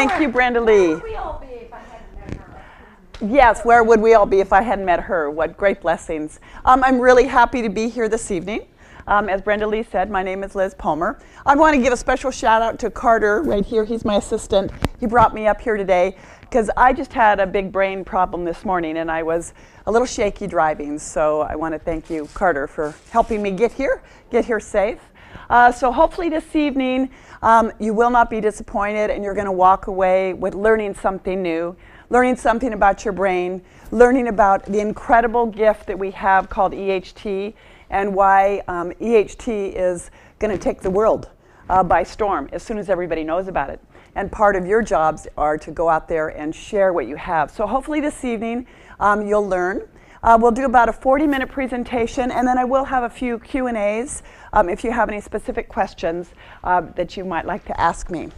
Thank you, Brenda Lee. Where would we all be if I hadn't met her? Yes, where would we all be if I hadn't met her? What great blessings. I'm really happy to be here this evening. As Brenda Lee said, my name is Liz Palmer. I want to give a special shout out to Carter right here. He's my assistant. He brought me up here today because I just had a big brain problem this morning and I was a little shaky driving. So I want to thank you, Carter, for helping me get here safe. So hopefully this evening you will not be disappointed and you're going to walk away with learning something new, learning something about your brain, learning about the incredible gift that we have called EHT and why EHT is going to take the world by storm as soon as everybody knows about it. And part of your jobs are to go out there and share what you have. So hopefully this evening you'll learn. We'll do about a 40-minute presentation, and then I will have a few Q&As if you have any specific questions that you might like to ask me.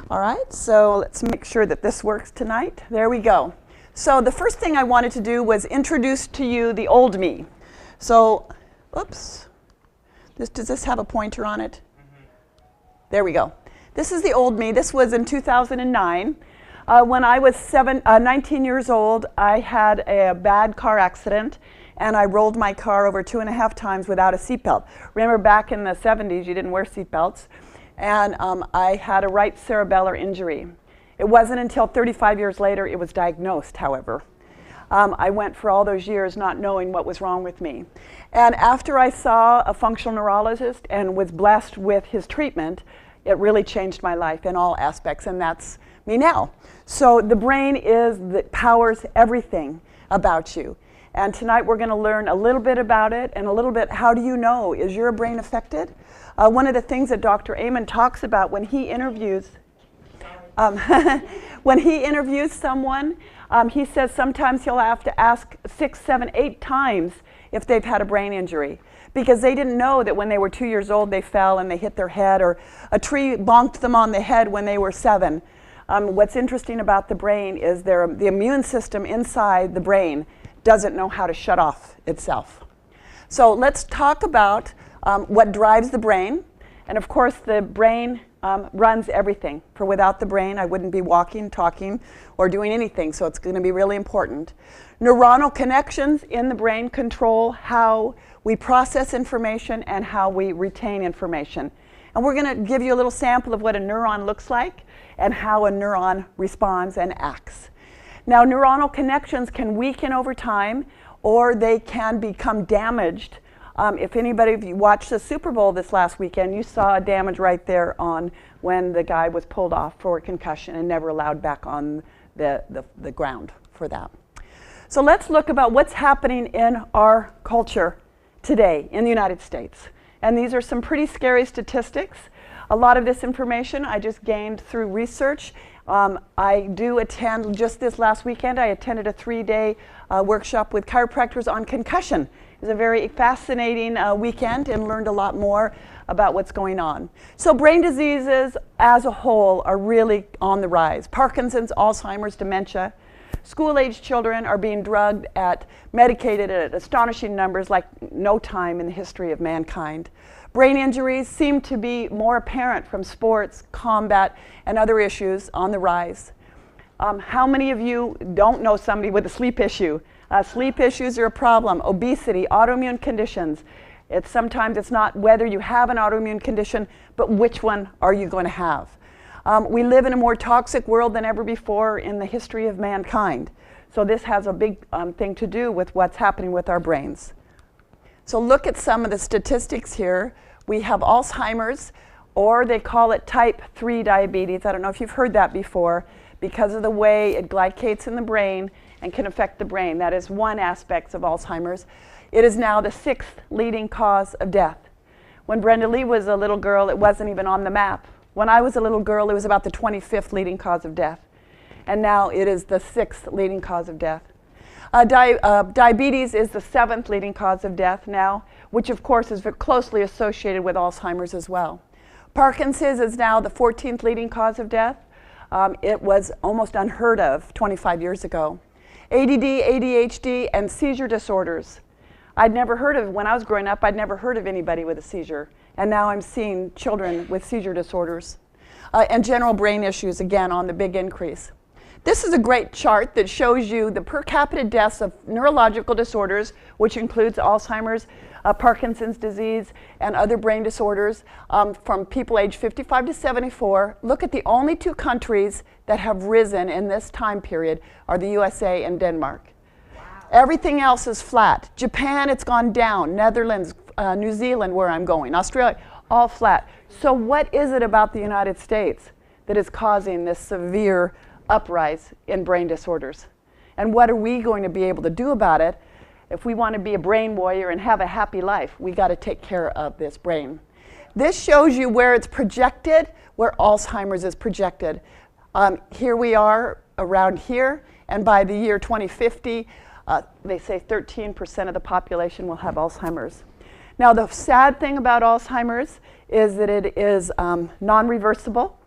All right, so let's make sure that this works tonight. There we go. So the first thing I wanted to do was introduce to you the old me. So, oops, does this have a pointer on it? There we go. This is the old me. This was in 2009. When I was 19 years old, I had a bad car accident, and I rolled my car over 2.5 times without a seatbelt. Remember, back in the 70s, you didn't wear seatbelts, and I had a right cerebellar injury. It wasn't until 35 years later it was diagnosed, however. I went for all those years not knowing what was wrong with me. And after I saw a functional neurologist and was blessed with his treatment, it really changed my life in all aspects, and that's me now. So the brain that powers everything about you. And tonight we're going to learn a little bit about it and a little bit, how do you know, is your brain affected? One of the things that Dr. Amen talks about when he interviews someone, he says sometimes he'll have to ask 6, 7, 8 times if they've had a brain injury, because they didn't know that when they were 2 years old they fell and they hit their head, or a tree bonked them on the head when they were 7. What's interesting about the brain is the immune system inside the brain doesn't know how to shut off itself. So let's talk about what drives the brain. And of course the brain runs everything. For without the brain I wouldn't be walking, talking, or doing anything, so it's going to be really important. Neuronal connections in the brain control how we process information and how we retain information. And we're going to give you a little sample of what a neuron looks like and how a neuron responds and acts. Now, neuronal connections can weaken over time, or they can become damaged. If anybody of you watched the Super Bowl this last weekend, you saw a damage right there on when the guy was pulled off for concussion and never allowed back on the ground for that. So let's look about what's happening in our culture today in the United States. And these are some pretty scary statistics. A lot of this information I just gained through research. I do attend, just this last weekend, I attended a 3-day workshop with chiropractors on concussion. It was a very fascinating weekend and learned a lot more about what's going on. So brain diseases as a whole are really on the rise. Parkinson's, Alzheimer's, dementia. School-age children are being drugged medicated at astonishing numbers like no time in the history of mankind. Brain injuries seem to be more apparent from sports, combat, and other issues on the rise. How many of you don't know somebody with a sleep issue? Sleep issues are a problem. Obesity, autoimmune conditions. Sometimes it's not whether you have an autoimmune condition, but which one are you going to have? We live in a more toxic world than ever before in the history of mankind. So this has a big thing to do with what's happening with our brains. So look at some of the statistics here. We have Alzheimer's, or they call it type 3 diabetes. I don't know if you've heard that before, because of the way it glycates in the brain and can affect the brain. That is one aspect of Alzheimer's. It is now the 6th leading cause of death. When Brenda Lee was a little girl, it wasn't even on the map. When I was a little girl, it was about the 25th leading cause of death. And now it is the 6th leading cause of death. Diabetes is the 7th leading cause of death now, which of course is very closely associated with Alzheimer's as well. Parkinson's is now the 14th leading cause of death. It was almost unheard of 25 years ago. ADD, ADHD, and seizure disorders. I'd never heard of, when I was growing up, I'd never heard of anybody with a seizure. And now I'm seeing children with seizure disorders. and general brain issues, again, on the big increase. This is a great chart that shows you the per capita deaths of neurological disorders, which includes Alzheimer's, Parkinson's disease, and other brain disorders from people aged 55 to 74. Look at the only two countries that have risen in this time period are the USA and Denmark. Wow. Everything else is flat. Japan, it's gone down. Netherlands, New Zealand, where I'm going, Australia, all flat. So what is it about the United States that is causing this severe uprise in brain disorders? And what are we going to be able to do about it? If we want to be a brain warrior and have a happy life, we got to take care of this brain. This shows you where it's projected, where Alzheimer's is projected. Here we are around here, and by the year 2050, they say 13% of the population will have Alzheimer's. Now, the sad thing about Alzheimer's is that it is non-reversible.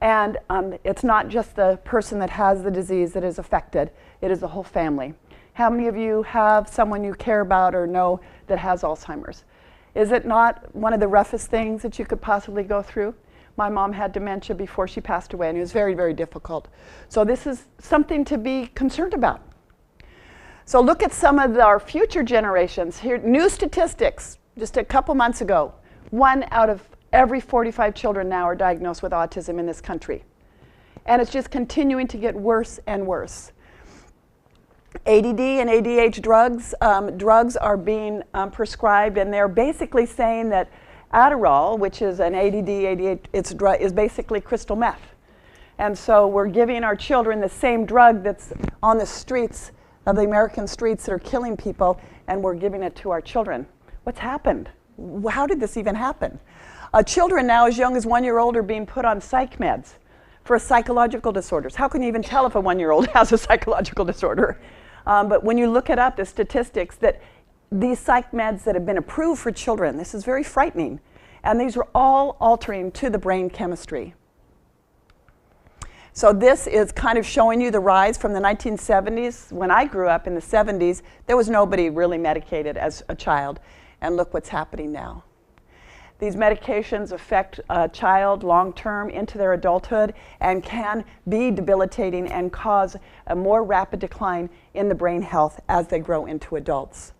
And it's not just the person that has the disease that is affected, it is the whole family. How many of you have someone you care about or know that has Alzheimer's? Is it not one of the roughest things that you could possibly go through? My mom had dementia before she passed away, and it was very, very difficult. So this is something to be concerned about. So look at some of our future generations. Here, new statistics, just a couple months ago. 1 out of every 45 children now are diagnosed with autism in this country. And it's just continuing to get worse and worse. ADD and ADHD drugs are being prescribed, and they're basically saying that Adderall, which is an ADD, ADHD, is basically crystal meth. And so we're giving our children the same drug that's on the streets of the American streets that are killing people, and we're giving it to our children. What's happened? How did this even happen? Children now as young as 1 year old are being put on psych meds for psychological disorders. How can you even tell if a 1 year old has a psychological disorder? But when you look it up, the statistics that these psych meds that have been approved for children, this is very frightening. And these are all altering to the brain chemistry. So this is kind of showing you the rise from the 1970s. When I grew up in the 70s, there was nobody really medicated as a child. And look what's happening now. These medications affect a child long-term into their adulthood and can be debilitating and cause a more rapid decline in the brain health as they grow into adults.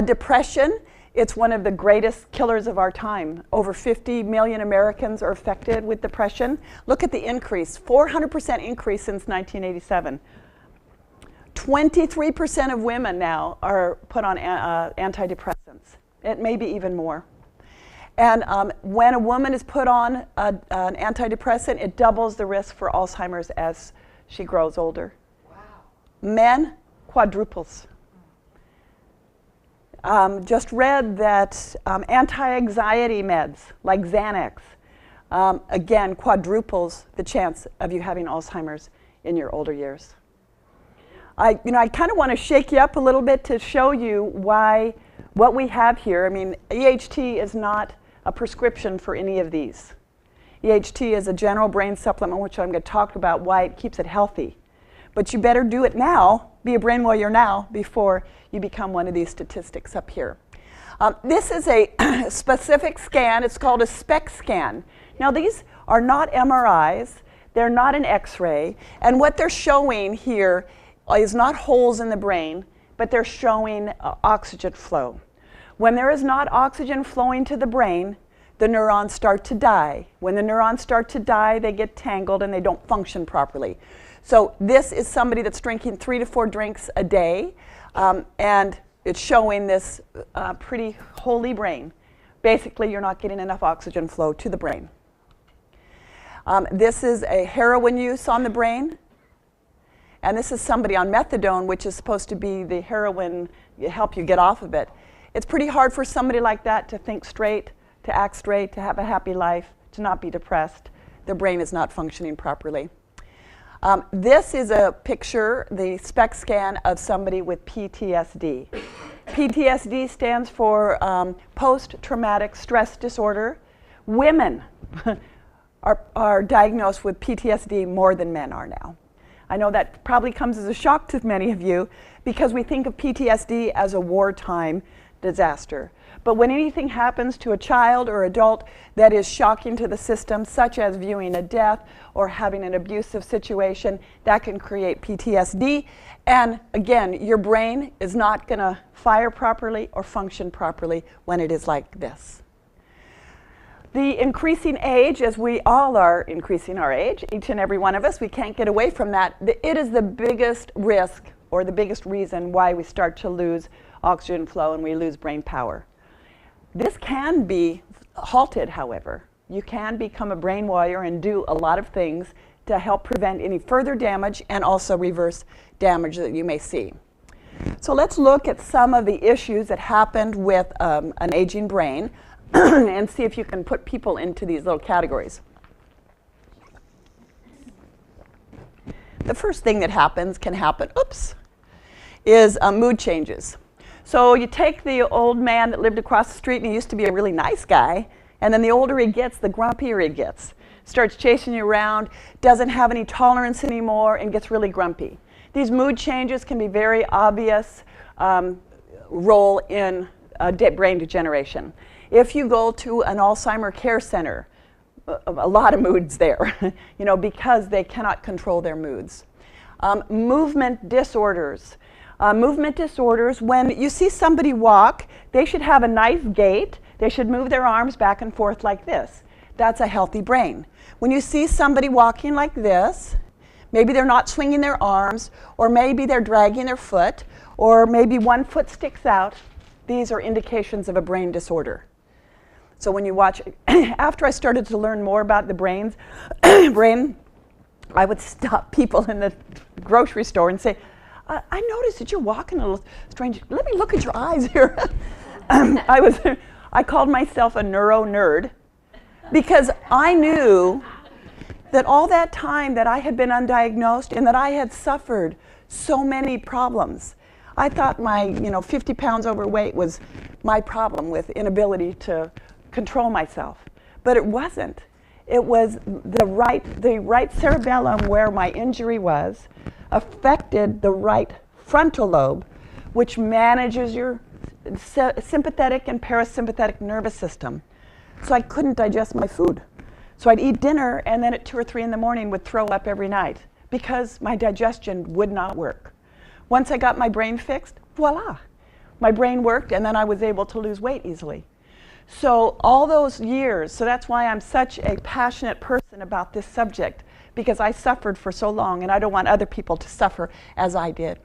Depression, it's one of the greatest killers of our time. Over 50 million Americans are affected with depression. Look at the increase, 400% increase since 1987. 23% of women now are put on antidepressants. It may be even more. And when a woman is put on an antidepressant, it doubles the risk for Alzheimer's as she grows older. Wow. Men, quadruples. Just read that anti-anxiety meds like Xanax, again, quadruples the chance of you having Alzheimer's in your older years. I kind of want to shake you up a little bit to show you what we have here. I mean, EHT is not a prescription for any of these. EHT is a general brain supplement, which I'm going to talk about why it keeps it healthy. But you better do it now, be a brain warrior now, before you become one of these statistics up here. This is a specific scan. It's called a SPECT scan. Now, these are not MRIs. They're not an X-ray. And what they're showing here is not holes in the brain, but they're showing oxygen flow. When there is not oxygen flowing to the brain, the neurons start to die. When the neurons start to die, they get tangled and they don't function properly. So this is somebody that's drinking 3 to 4 drinks a day, and it's showing this pretty holy brain. Basically, you're not getting enough oxygen flow to the brain. This is a heroin use on the brain. And this is somebody on methadone, which is supposed to be the heroin, help you get off of it. It's pretty hard for somebody like that to think straight, to act straight, to have a happy life, to not be depressed. Their brain is not functioning properly. This is a picture, the SPECT scan of somebody with PTSD. PTSD stands for post-traumatic stress disorder. Women are diagnosed with PTSD more than men are now. I know that probably comes as a shock to many of you because we think of PTSD as a wartime disaster. But when anything happens to a child or adult that is shocking to the system, such as viewing a death or having an abusive situation, that can create PTSD. And again, your brain is not going to fire properly or function properly when it is like this. The increasing age, as we all are increasing our age, each and every one of us, we can't get away from that. It is the biggest risk or the biggest reason why we start to lose oxygen flow and we lose brain power. This can be halted, however. You can become a brain warrior and do a lot of things to help prevent any further damage and also reverse damage that you may see. So let's look at some of the issues that happened with an aging brain and see if you can put people into these little categories. The first thing that can happen, is mood changes. So you take the old man that lived across the street and he used to be a really nice guy, and then the older he gets, the grumpier he gets. Starts chasing you around, doesn't have any tolerance anymore, and gets really grumpy. These mood changes can be very obvious role in brain degeneration. If you go to an Alzheimer care center, a lot of moods there, because they cannot control their moods. Movement disorders. Movement disorders, when you see somebody walk, they should have a nice gait. They should move their arms back and forth like this. That's a healthy brain. When you see somebody walking like this, maybe they're not swinging their arms, or maybe they're dragging their foot, or maybe one foot sticks out. These are indications of a brain disorder. So when you watch, after I started to learn more about the brain, I would stop people in the grocery store and say, I noticed that you're walking a little strange. Let me look at your eyes here. I called myself a neuro nerd because I knew that all that time that I had been undiagnosed and that I had suffered so many problems. I thought my 50 pounds overweight was my problem with inability to control myself. But it wasn't. It was the right cerebellum where my injury was affected the right frontal lobe, which manages your sympathetic and parasympathetic nervous system. So I couldn't digest my food. So I'd eat dinner and then at 2 or 3 in the morning would throw up every night because my digestion would not work. Once I got my brain fixed, voila, my brain worked and then I was able to lose weight easily. So all those years, so that's why I'm such a passionate person about this subject, because I suffered for so long and I don't want other people to suffer as I did.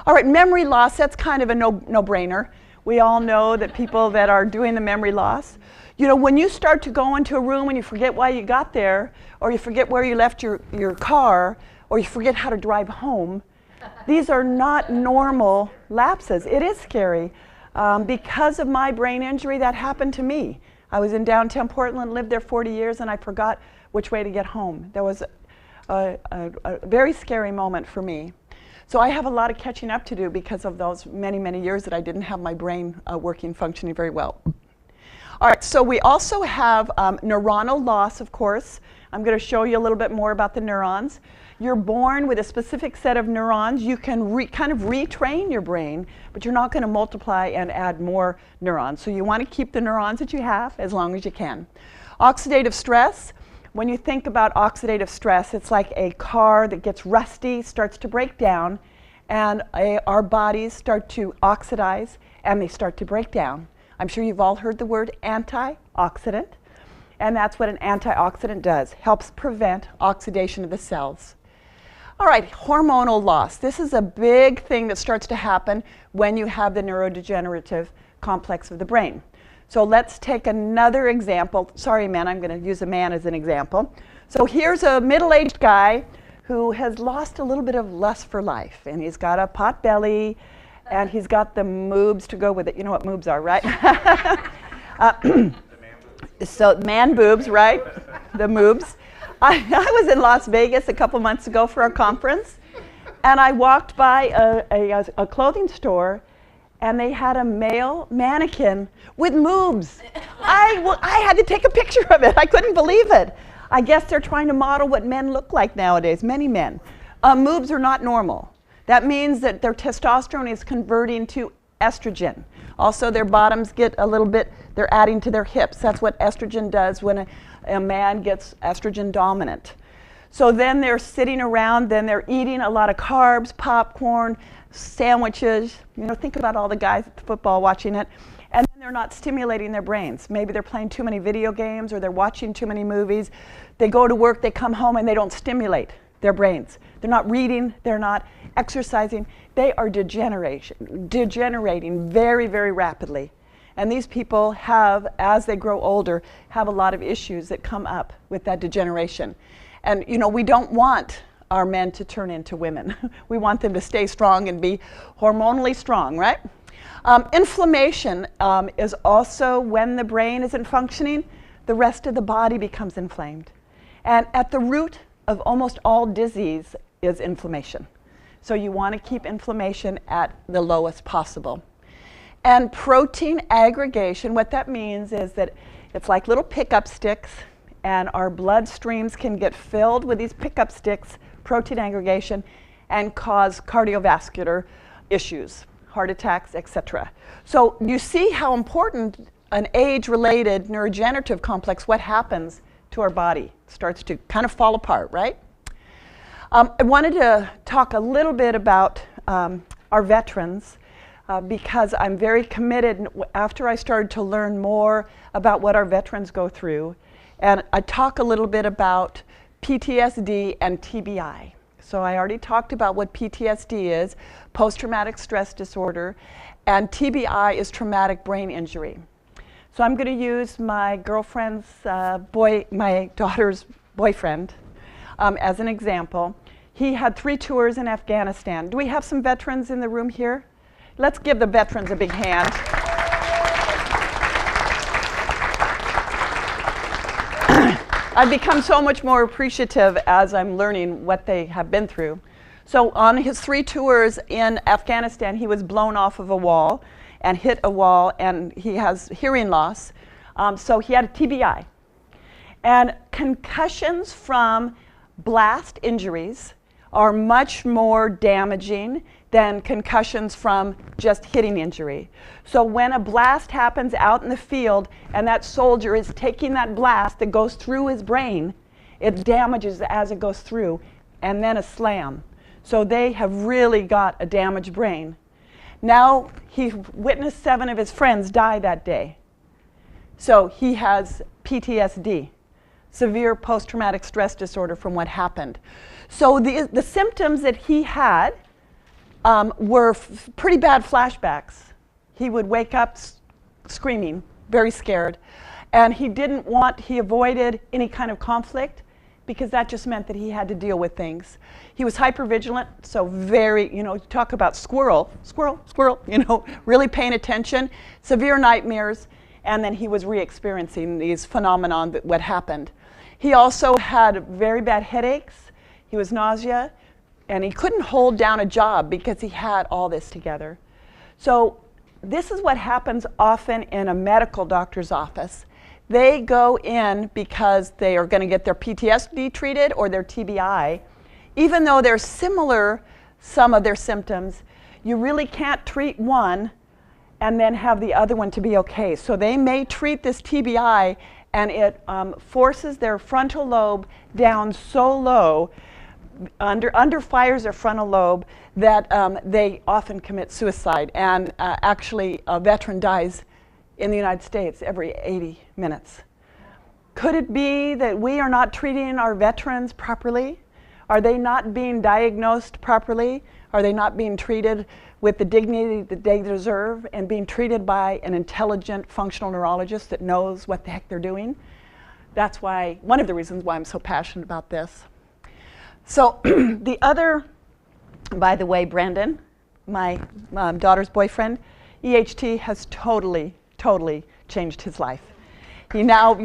All right, memory loss, that's kind of a no-brainer. We all know that people that are doing the memory loss, when you start to go into a room and you forget why you got there, or you forget where you left your car, or you forget how to drive home, these are not normal lapses. It is scary. Because of my brain injury, that happened to me. I was in downtown Portland, lived there 40 years, and I forgot which way to get home. That was a very scary moment for me. So I have a lot of catching up to do because of those many, many years that I didn't have my brain functioning very well. All right, so we also have neuronal loss, of course. I'm going to show you a little bit more about the neurons. You're born with a specific set of neurons. You can kind of retrain your brain, but you're not going to multiply and add more neurons. So you want to keep the neurons that you have as long as you can. Oxidative stress. When you think about oxidative stress, it's like a car that gets rusty, starts to break down, and our bodies start to oxidize, and they start to break down. I'm sure you've all heard the word antioxidant, and that's what an antioxidant does. Helps prevent oxidation of the cells. All right, hormonal loss. This is a big thing that starts to happen when you have the neurodegenerative complex of the brain. So let's take another example. Sorry, man, I'm going to use a man as an example. So here's a middle-aged guy who has lost a little bit of lust for life, and he's got a pot belly, and he's got the moobs to go with it. You know what moobs are, right? So man boobs, right? The moobs. I was in Las Vegas a couple months ago for a conference, and I walked by a clothing store, and they had a male mannequin with moobs. I had to take a picture of it. I couldn't believe it. I guess they're trying to model what men look like nowadays, many men. Moobs are not normal. That means that their testosterone is converting to estrogen. Also, their bottoms get a little bit, they're adding to their hips. That's what estrogen does when a man gets estrogen dominant. So then they're sitting around, then they're eating a lot of carbs, popcorn, sandwiches. You know, think about all the guys at the football watching it. And then they're not stimulating their brains. Maybe they're playing too many video games or they're watching too many movies. They go to work, they come home, and they don't stimulate their brains. They're not reading, they're not exercising. They are degenerating very, very rapidly. And these people have, as they grow older, have a lot of issues that come up with that degeneration. And you know, we don't want our men to turn into women. We want them to stay strong and be hormonally strong, right? Inflammation is also when the brain isn't functioning, the rest of the body becomes inflamed. And at the root of almost all disease is inflammation. So you want to keep inflammation at the lowest possible. And protein aggregation, what that means is that it's like little pickup sticks, and our blood streams can get filled with these pickup sticks, protein aggregation, and cause cardiovascular issues, heart attacks, etc. So you see how important an age-related neurodegenerative complex, what happens to our body, starts to kind of fall apart, right? I wanted to talk a little bit about our veterans because I'm very committed after I started to learn more about what our veterans go through. And I talk a little bit about PTSD and TBI. So I already talked about what PTSD is, post-traumatic stress disorder, and TBI is traumatic brain injury. So I'm going to use my girlfriend's my daughter's boyfriend as an example. He had 3 tours in Afghanistan. Do we have some veterans in the room here? Let's give the veterans a big hand. I've become so much more appreciative as I'm learning what they have been through. So on his 3 tours in Afghanistan, he was blown off of a wall and hit a wall, and he has hearing loss. So he had a TBI. And concussions from blast injuries are much more damaging than concussions from just hitting injury. So when a blast happens out in the field and that soldier is taking that blast that goes through his brain, it damages as it goes through, and then a slam. So they have really got a damaged brain. Now he witnessed 7 of his friends die that day. So he has PTSD, severe post-traumatic stress disorder from what happened. So the symptoms that he had were pretty bad flashbacks. He would wake up screaming, very scared. And he avoided any kind of conflict because that just meant that he had to deal with things. He was hypervigilant, so very, talk about squirrel, really paying attention, severe nightmares, and then he was re-experiencing these phenomenon that what happened. He also had very bad headaches, he was nausea, and he couldn't hold down a job because he had all this together. So this is what happens often in a medical doctor's office. They go in because they are going to get their PTSD treated or their TBI. Even though they're similar, some of their symptoms, you really can't treat one and then have the other one to be okay. So they may treat this TBI and it forces their frontal lobe down so low, underfires their frontal lobe, that they often commit suicide. And actually, a veteran dies in the United States every 80 minutes. Could it be that we are not treating our veterans properly? Are they not being diagnosed properly? Are they not being treated with the dignity that they deserve and being treated by an intelligent functional neurologist that knows what the heck they're doing? That's why, one of the reasons why I'm so passionate about this. So the other, by the way, Brendan, my daughter's boyfriend, EHT has totally changed his life. He now,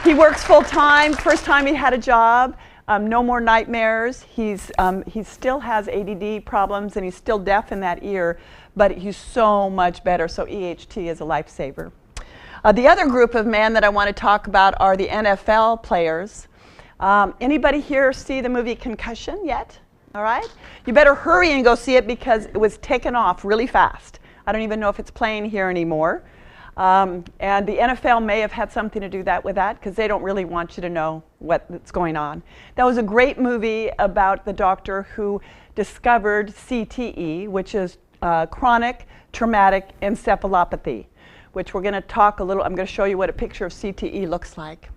he works full time. First time he had a job, no more nightmares. He still has ADD problems and he's still deaf in that ear, but he's so much better. So EHT is a lifesaver. The other group of men that I want to talk about are the NFL players. Anybody here see the movie Concussion yet? All right? You better hurry and go see it because it was taken off really fast. I don't even know if it's playing here anymore. And the NFL may have had something to do with that because they don't really want you to know what's going on. That was a great movie about the doctor who discovered CTE, which is chronic traumatic encephalopathy, which we're going to talk a little. I'm going to show you what a picture of CTE looks like.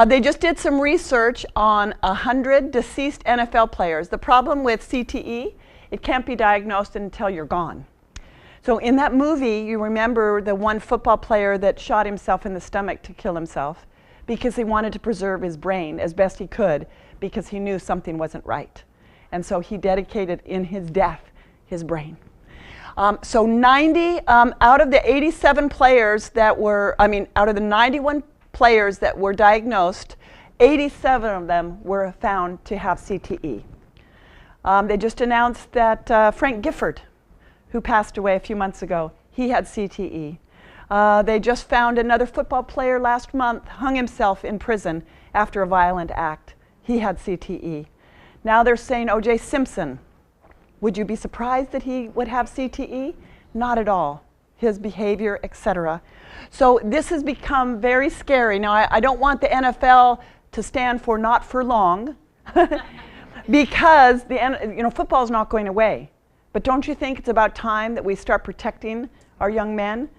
They just did some research on 100 deceased NFL players. The problem with CTE, it can't be diagnosed until you're gone. So in that movie, you remember the one football player that shot himself in the stomach to kill himself because he wanted to preserve his brain as best he could because he knew something wasn't right. And so he dedicated in his death his brain. So 90 out of the 87 players that were, out of the 91 players that were diagnosed, 87 of them were found to have CTE. They just announced that Frank Gifford, who passed away a few months ago, he had CTE. They just found another football player last month hung himself in prison after a violent act. He had CTE. Now they're saying O.J. Simpson. Would you be surprised that he would have CTE? Not at all. His behavior, etc. So this has become very scary. Now I don't want the NFL to stand for not for long because football is not going away. But don't you think it's about time that we start protecting our young men?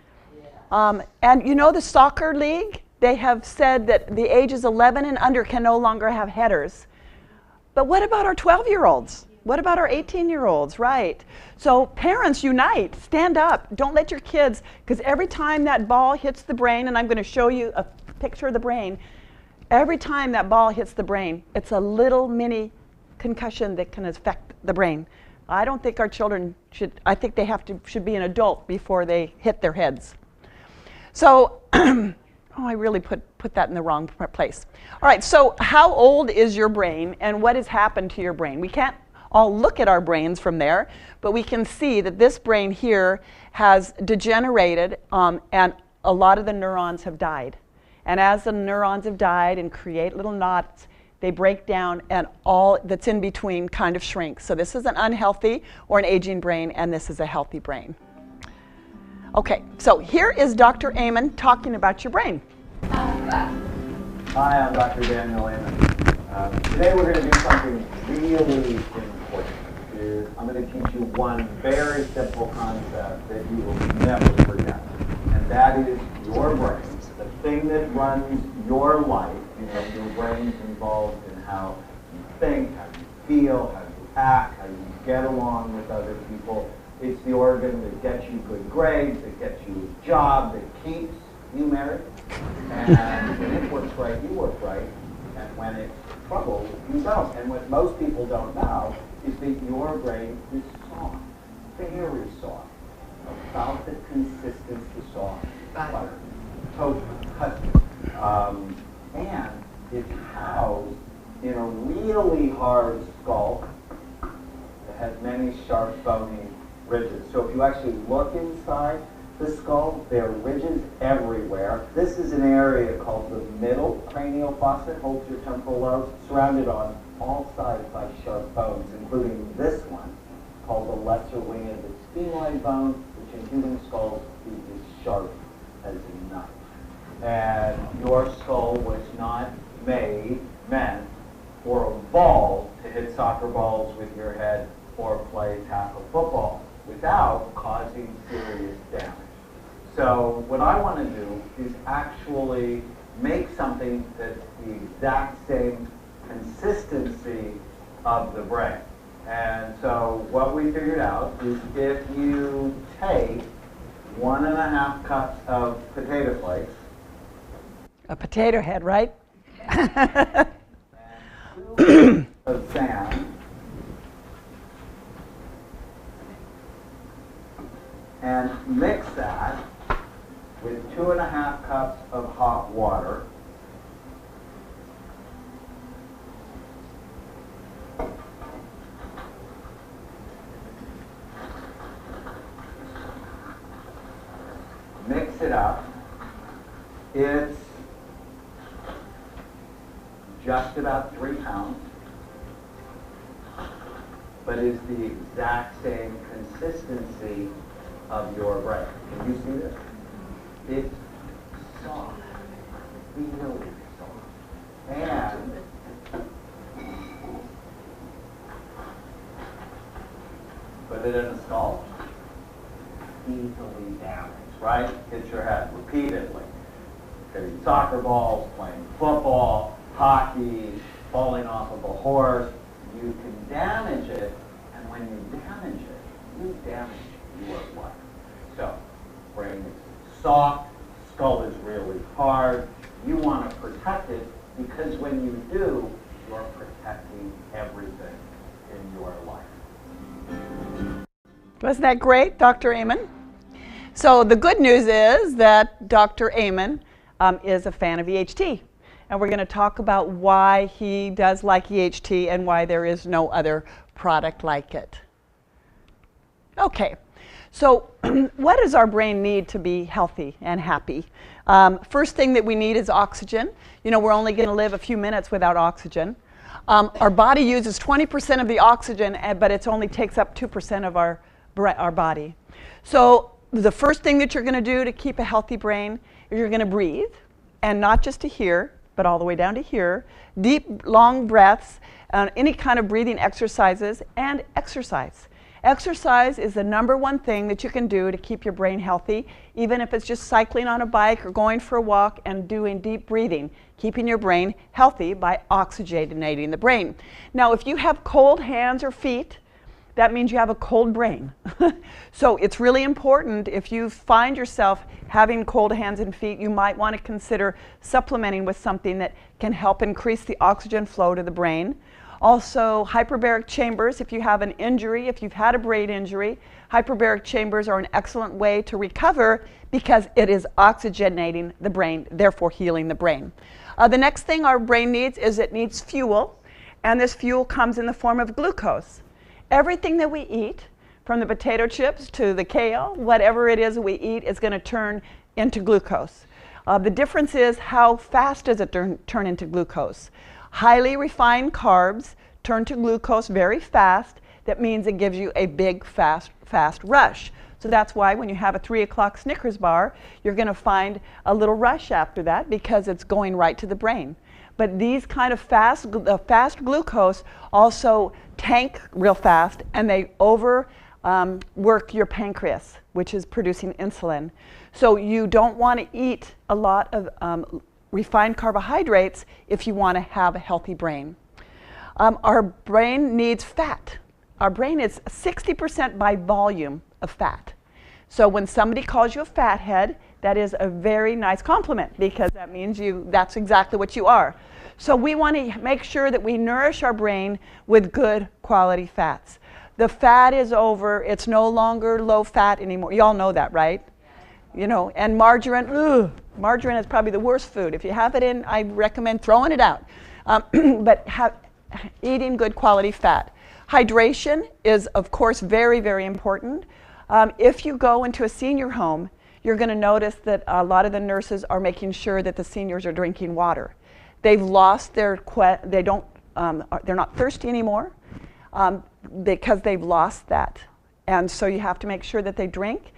Yeah. And the soccer league, they have said that the ages 11 and under can no longer have headers. But what about our 12-year-olds? What about our 18-year-olds, right? So parents, unite, stand up. Don't let your kids, because every time that ball hits the brain, and I'm going to show you a picture of the brain, every time that ball hits the brain, it's a little mini concussion that can affect the brain. I don't think our children should, I think they should be an adult before they hit their heads. So, I really put that in the wrong place. All right, so how old is your brain and what has happened to your brain? We can't all look at our brains from there, but we can see that this brain here has degenerated and a lot of the neurons have died. And as the neurons have died and create little knots, they break down and all that's in between kind of shrinks. So this is an unhealthy or an aging brain, and this is a healthy brain. Okay, so here is Dr. Amen talking about your brain. Hi, I'm Dr. Daniel Amen. Today we're going to do something really important. I'm going to teach you one very simple concept that you will never forget, and that is your brain, the thing that runs your life. Your brain's involved in how you think, how you feel, how you act, how you get along with other people. It's the organ that gets you good grades, that gets you a job, that keeps you married. And when it works right, you work right. And when it's trouble, you don't. And what most people don't know is that your brain is soft, very soft, about the consistency soft, butter, toast, custard. And it's housed in a really hard skull that has many sharp bony ridges. So if you actually look inside the skull, there are ridges everywhere. This is an area called the middle cranial fossa, holds your temporal lobes, surrounded on all sides by sharp bones, including this one, called the lesser wing of the sphenoid bone, which in human skulls is as sharp as a knife. And your skull was not meant or evolved to hit soccer balls with your head or play tackle football without causing serious damage. So what I want to do is actually make something that's the exact same consistency of the brain. And so what we figured out is if you take 1.5 cups of potato flakes, a potato head, right? and 2 of sand, and mix that with 2.5 cups of hot water. Mix it up. It's just about 3 pounds. but is the exact same consistency of your brain. Can you see this? It's soft, really soft. And put it in a skull, easily damaged, right? Hit your head repeatedly. Hitting soccer balls, playing football, hockey, falling off of a horse. You can damage it, and when you damage it, you damage your life. So, brain is soft, skull is really hard. You want to protect it because when you do, you're protecting everything in your life. Wasn't that great, Dr. Amen? So the good news is that Dr. Amen is a fan of EHT. And we're going to talk about why he does like EHT and why there is no other product like it. Okay, so what does our brain need to be healthy and happy? First thing that we need is oxygen. You know, we're only going to live a few minutes without oxygen. Our body uses 20% of the oxygen, but it only takes up 2% of our body. So the first thing that you're going to do to keep a healthy brain is you're going to breathe, and not just to here, but all the way down to here. Deep, long breaths, any kind of breathing exercises, and exercise. Exercise is the #1 thing that you can do to keep your brain healthy, even if it's just cycling on a bike or going for a walk and doing deep breathing, keeping your brain healthy by oxygenating the brain. Now, if you have cold hands or feet, that means you have a cold brain. So it's really important, if you find yourself having cold hands and feet, you might want to consider supplementing with something that can help increase the oxygen flow to the brain. Also, hyperbaric chambers, if you have an injury, if you've had a brain injury, hyperbaric chambers are an excellent way to recover because it is oxygenating the brain, therefore healing the brain. The next thing our brain needs is it needs fuel, and this fuel comes in the form of glucose. Everything that we eat, from the potato chips to the kale, whatever it is we eat is going to turn into glucose. The difference is how fast does it turn into glucose. Highly refined carbs turn to glucose very fast. That means it gives you a big, fast rush. So that's why when you have a 3 o'clock Snickers bar, you're going to find a little rush after that because it's going right to the brain. But these kind of fast glucose also tank real fast, and they work your pancreas, which is producing insulin. So you don't want to eat a lot of refined carbohydrates if you want to have a healthy brain. Our brain needs fat. Our brain is 60% by volume of fat. So when somebody calls you a fathead, that is a very nice compliment because that means that's exactly what you are. So we want to make sure that we nourish our brain with good quality fats. The fat is over, it's no longer low fat anymore. You all know that, right? You know, and margarine, margarine is probably the worst food. If you have it in, I recommend throwing it out. But eating good quality fat. Hydration is, of course, very, very important. If you go into a senior home, you're going to notice that a lot of the nurses are making sure that the seniors are drinking water. They've lost they're not thirsty anymore because they've lost that. And so you have to make sure that they drink.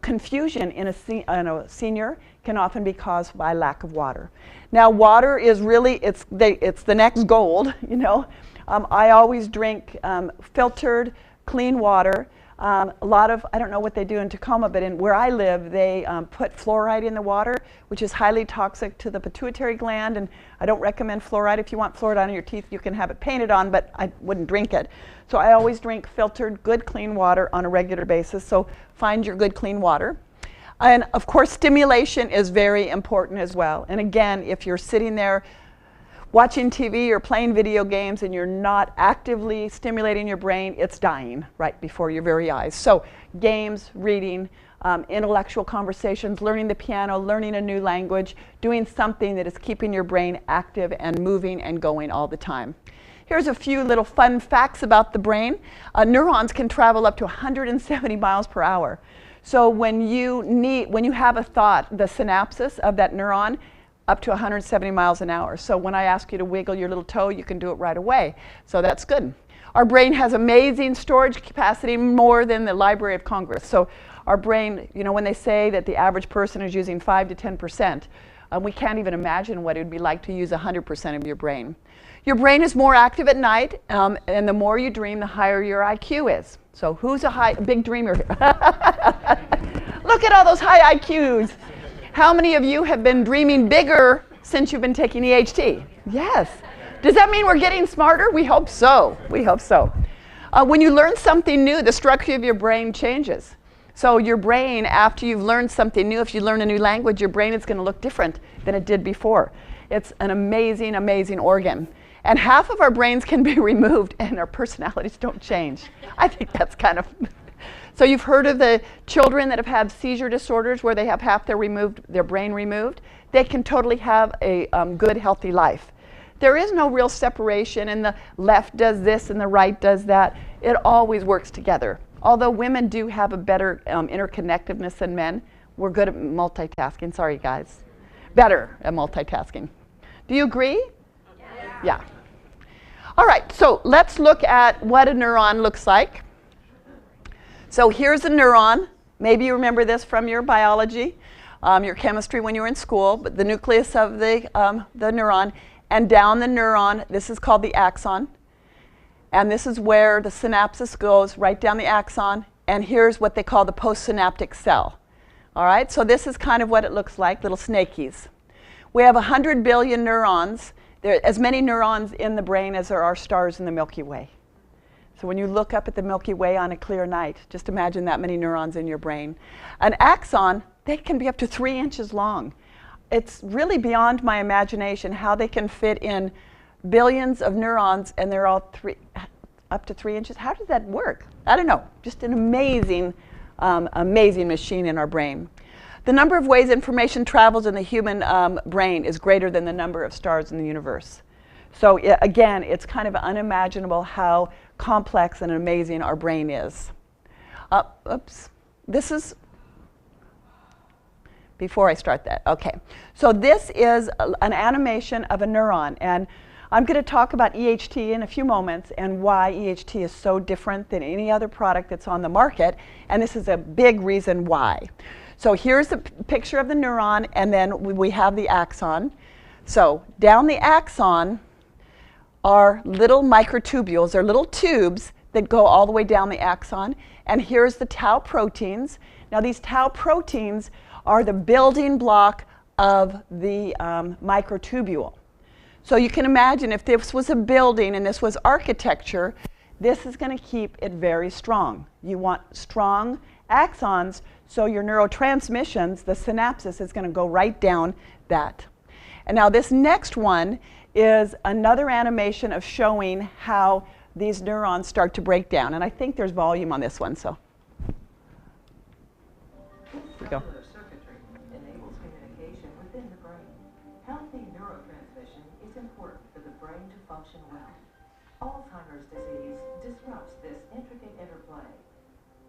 Confusion in a senior can often be caused by lack of water. Now, water is really, it's the next gold, you know. I always drink filtered, clean water. A lot of, I don't know what they do in Tacoma, but where I live, they put fluoride in the water, which is highly toxic to the pituitary gland, and I don't recommend fluoride. If you want fluoride on your teeth, you can have it painted on, but I wouldn't drink it. So I always drink filtered, good, clean water on a regular basis, so find your good, clean water. And of course, stimulation is very important as well. And again, if you're sitting there watching TV or playing video games and you're not actively stimulating your brain, it's dying right before your very eyes. So games, reading, intellectual conversations, learning the piano, learning a new language, doing something that is keeping your brain active and moving and going all the time. Here's a few little fun facts about the brain. Neurons can travel up to 170 miles per hour. So when you have a thought, the synapses of that neuron up to 170 miles an hour. So when I ask you to wiggle your little toe, you can do it right away. So that's good. Our brain has amazing storage capacity, more than the Library of Congress. So our brain, you know, when they say that the average person is using 5 to 10%, we can't even imagine what it would be like to use 100% of your brain. Your brain is more active at night, and the more you dream, the higher your IQ is. So who's a big dreamer here? Look at all those high IQs. How many of you have been dreaming bigger since you've been taking EHT? Yes. Does that mean we're getting smarter? We hope so. We hope so. When you learn something new, the structure of your brain changes. So your brain, after you've learned something new, if you learn a new language, your brain is going to look different than it did before. It's an amazing, amazing organ. And half of our brains can be removed and our personalities don't change. I think that's kind of... So you've heard of the children that have had seizure disorders where they have half their brain removed. They can totally have a good, healthy life. There is no real separation, and the left does this and the right does that. It always works together. Although women do have a better interconnectedness than men, we're good at multitasking. Sorry, guys. Better at multitasking. Do you agree? Yeah. All right, so let's look at what a neuron looks like. So here's a neuron. Maybe you remember this from your biology, your chemistry when you were in school, but the nucleus of the neuron, and down the neuron, this is called the axon. And this is where the synapses goes, right down the axon. And here's what they call the postsynaptic cell. All right, so this is kind of what it looks like, little snakies. We have 100 billion neurons. There are as many neurons in the brain as there are stars in the Milky Way. So when you look up at the Milky Way on a clear night, just imagine that many neurons in your brain. An axon, they can be up to 3 inches long. It's really beyond my imagination how they can fit in billions of neurons and they're all up to 3 inches. How does that work? I don't know. Just an amazing, amazing machine in our brain. The number of ways information travels in the human brain is greater than the number of stars in the universe. So again, it's kind of unimaginable how complex and amazing our brain is. Oops. This is before I start that. Okay. So this is an animation of a neuron. And I'm going to talk about EHT in a few moments and why EHT is so different than any other product that's on the market. And this is a big reason why. So here's the picture of the neuron, and then we have the axon. So down the axon are little microtubules. They're little tubes that go all the way down the axon. And here's the tau proteins. Now these tau proteins are the building block of the microtubule. So you can imagine if this was a building and this was architecture, this is going to keep it very strong. You want strong axons, so your neurotransmissions, the synapses, is going to go right down that. And now this next one is another animation of showing how these neurons start to break down. And I think there's volume on this one, so here we go. Circuitry enables communication within the brain. Healthy neurotransmission is important for the brain to function well. Alzheimer's disease disrupts this intricate interplay.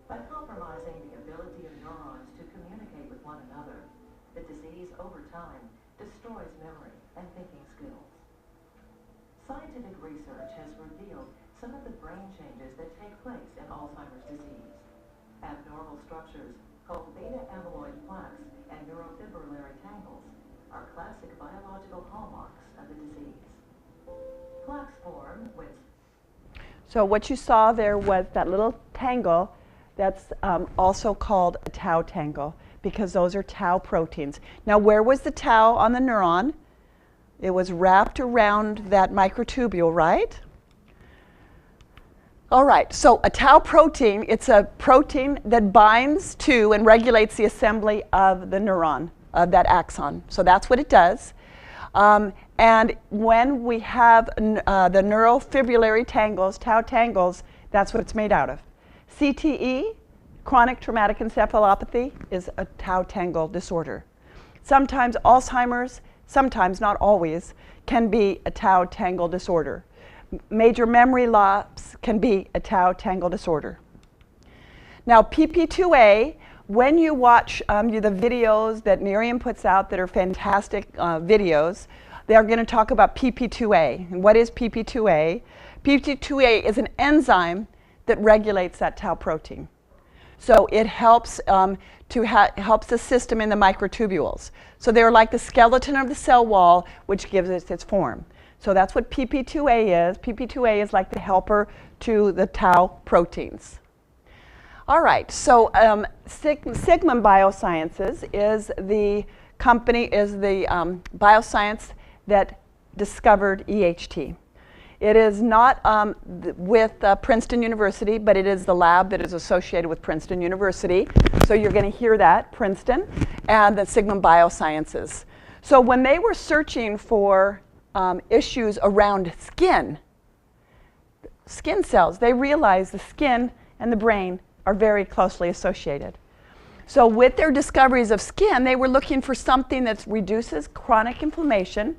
By compromising the ability of neurons to communicate with one another, the disease over time destroys memory and thinking skills. Scientific research has revealed some of the brain changes that take place in Alzheimer's disease. Abnormal structures called beta amyloid plaques and neurofibrillary tangles are classic biological hallmarks of the disease. Plaques form when... So what you saw there was that little tangle that's also called a tau tangle, because those are tau proteins. Now where was the tau on the neuron? It was wrapped around that microtubule, right? All right, so a tau protein, it's a protein that binds to and regulates the assembly of the neuron, of that axon. So that's what it does. And when we have the neurofibrillary tangles, tau tangles, that's what it's made out of. CTE, chronic traumatic encephalopathy, is a tau tangle disorder. Sometimes Alzheimer's, sometimes, not always, can be a tau tangle disorder. Major memory loss can be a tau tangle disorder. Now PP2A, when you watch the videos that Nerium puts out that are fantastic videos, They are going to talk about PP2A. And what is PP2A? PP2A is an enzyme that regulates that tau protein. So it helps helps the system in the microtubules. So they're like the skeleton of the cell wall, which gives it its form. So that's what PP2A is. PP2A is like the helper to the tau proteins. All right, so Sigma Biosciences is the company, is the bioscience that discovered EHT. It is not with Princeton University, but it is the lab that is associated with Princeton University. So you're going to hear that, Princeton, and the Sigma Biosciences. So when they were searching for issues around skin cells, they realized the skin and the brain are very closely associated. So with their discoveries of skin, they were looking for something that reduces chronic inflammation,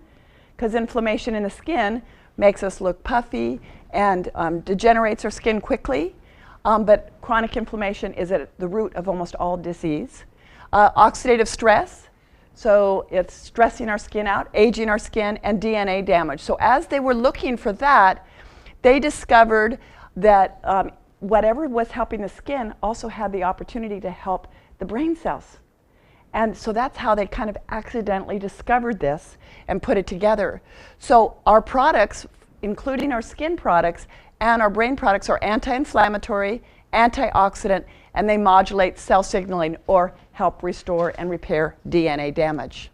because inflammation in the skin makes us look puffy and degenerates our skin quickly. But chronic inflammation is at the root of almost all disease. Oxidative stress, so it's stressing our skin out, aging our skin, and DNA damage. So as they were looking for that, they discovered that whatever was helping the skin also had the opportunity to help the brain cells. And so that's how they kind of accidentally discovered this and put it together. So our products, including our skin products and our brain products, are anti-inflammatory, antioxidant, and they modulate cell signaling or help restore and repair DNA damage.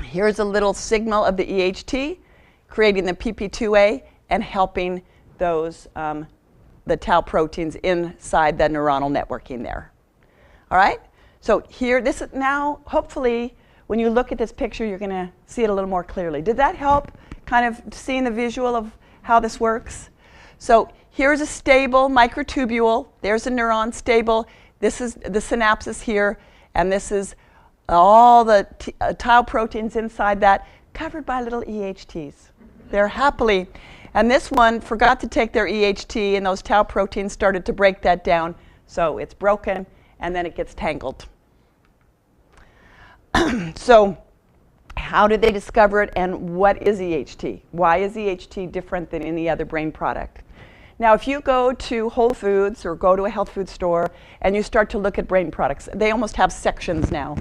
Here's a little signal of the EHT, creating the PP2A and helping those, the tau proteins inside the neuronal networking there. All right? So here, this is now, hopefully, when you look at this picture, you're going to see it a little more clearly. Did that help kind of seeing the visual of how this works? So here's a stable microtubule. There's a neuron stable. This is the synapses here, and this is all the tau proteins inside that, covered by little EHTs. They're happily, and this one forgot to take their EHT, and those tau proteins started to break that down, so it's broken, and then it gets tangled. So how did they discover it, and what is EHT? Why is EHT different than any other brain product? Now, if you go to Whole Foods or go to a health food store and you start to look at brain products, they almost have sections now.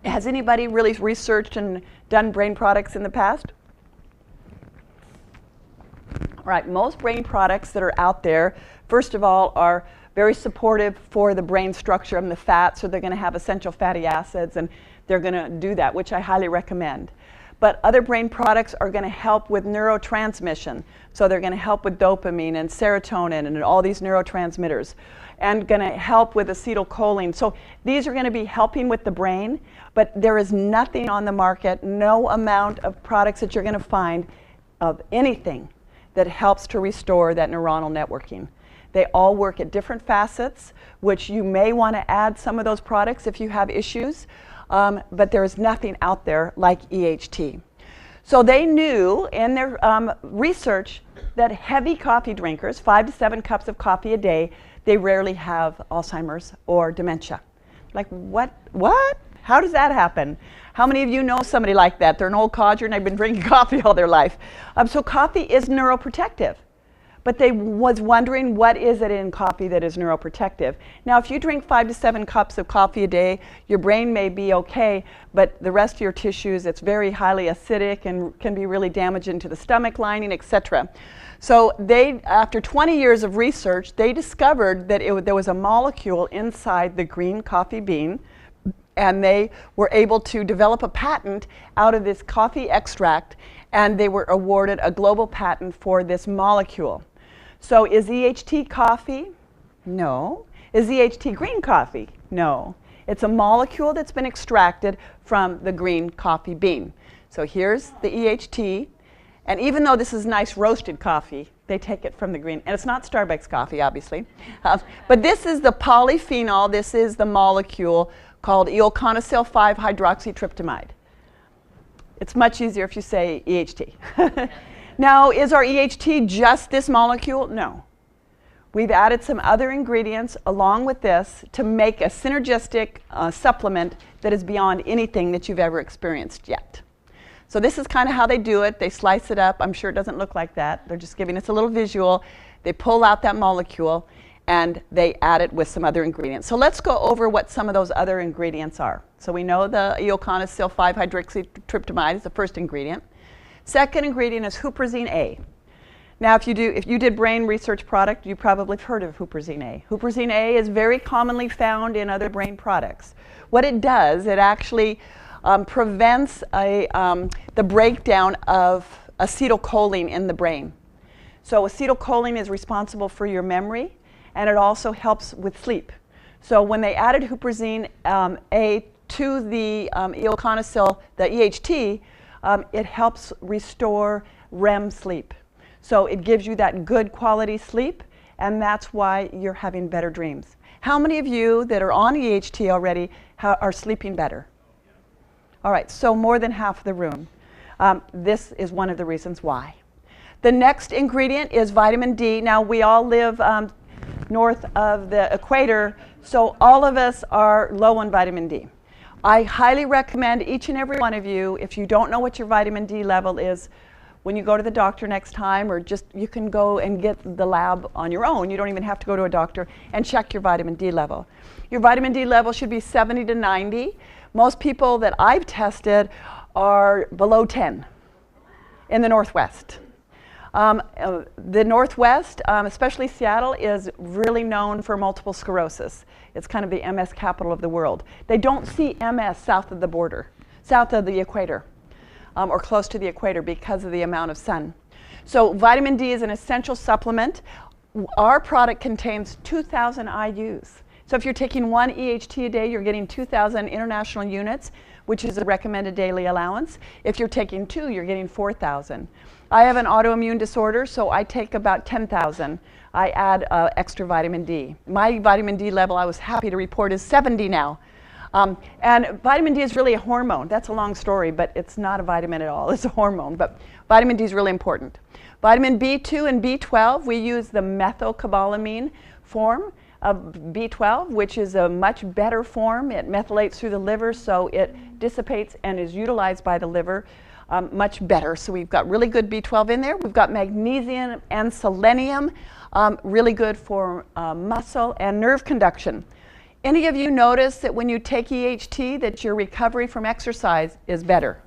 Has anybody really researched and done brain products in the past? All right, most brain products that are out there, first of all, are very supportive for the brain structure and the fat, so they're going to have essential fatty acids, and they're going to do that, which I highly recommend. But other brain products are going to help with neurotransmission, so they're going to help with dopamine and serotonin and all these neurotransmitters, and going to help with acetylcholine. So these are going to be helping with the brain, but there is nothing on the market, no amount of products that you're going to find of anything that helps to restore that neuronal networking. They all work at different facets, which you may want to add some of those products if you have issues, but there is nothing out there like EHT. So they knew in their research that heavy coffee drinkers, 5 to 7 cups of coffee a day, they rarely have Alzheimer's or dementia. Like, what? How does that happen? How many of you know somebody like that? They're an old codger and they've been drinking coffee all their life. So coffee is neuroprotective. But they was wondering, what is it in coffee that is neuroprotective? Now, if you drink 5 to 7 cups of coffee a day, your brain may be okay, but the rest of your tissues, it's very highly acidic and can be really damaging to the stomach lining, etc. So they, after 20 years of research, they discovered that there was a molecule inside the green coffee bean, and they were able to develop a patent out of this coffee extract, and they were awarded a global patent for this molecule. So is EHT coffee? No. Is EHT green coffee? No. It's a molecule that's been extracted from the green coffee bean. So here's the EHT, and even though this is nice roasted coffee, they take it from the green, and it's not Starbucks coffee, obviously. But this is the polyphenol, this is the molecule called eoconosyl 5-hydroxytryptamide. It's much easier if you say EHT. Now, is our EHT just this molecule? No. We've added some other ingredients along with this to make a synergistic supplement that is beyond anything that you've ever experienced yet. So this is kind of how they do it. They slice it up. I'm sure it doesn't look like that. They're just giving us a little visual. They pull out that molecule and they add it with some other ingredients. So let's go over what some of those other ingredients are. So we know the eoconosyl 5-hydroxytryptamide is the first ingredient. Second ingredient is huperzine A. Now, if you did brain research product, you probably have heard of huperzine A. Huperzine A is very commonly found in other brain products. What it does, it actually prevents the breakdown of acetylcholine in the brain. So acetylcholine is responsible for your memory, and it also helps with sleep. So when they added huperzine A to the eoconosyl, the EHT, it helps restore REM sleep. So it gives you that good quality sleep, and that's why you're having better dreams. How many of you that are on EHT already are sleeping better? All right, so more than half of the room. This is one of the reasons why. The next ingredient is vitamin D. Now, we all live north of the equator, so all of us are low on vitamin D. I highly recommend each and every one of you, if you don't know what your vitamin D level is, when you go to the doctor next time, or just you can go and get the lab on your own. You don't even have to go to a doctor, and check your vitamin D level. Your vitamin D level should be 70 to 90. Most people that I've tested are below 10 in the Northwest. The Northwest, especially Seattle, is really known for multiple sclerosis. It's kind of the MS capital of the world. They don't see MS south of the border, south of the equator. Or close to the equator because of the amount of sun. So vitamin D is an essential supplement. Our product contains 2,000 IUs. So if you're taking 1 EHT a day, you're getting 2,000 international units, which is a recommended daily allowance. If you're taking 2, you're getting 4,000. I have an autoimmune disorder, so I take about 10,000. I add extra vitamin D. My vitamin D level, I was happy to report, is 70 now. And vitamin D is really a hormone. That's a long story, but it's not a vitamin at all. It's a hormone, but vitamin D is really important. Vitamin B2 and B12, we use the methylcobalamin form of B12, which is a much better form. It methylates through the liver, so it dissipates and is utilized by the liver much better. So we've got really good B12 in there. We've got magnesium and selenium, really good for muscle and nerve conduction. Any of you notice that when you take EHT that your recovery from exercise is better?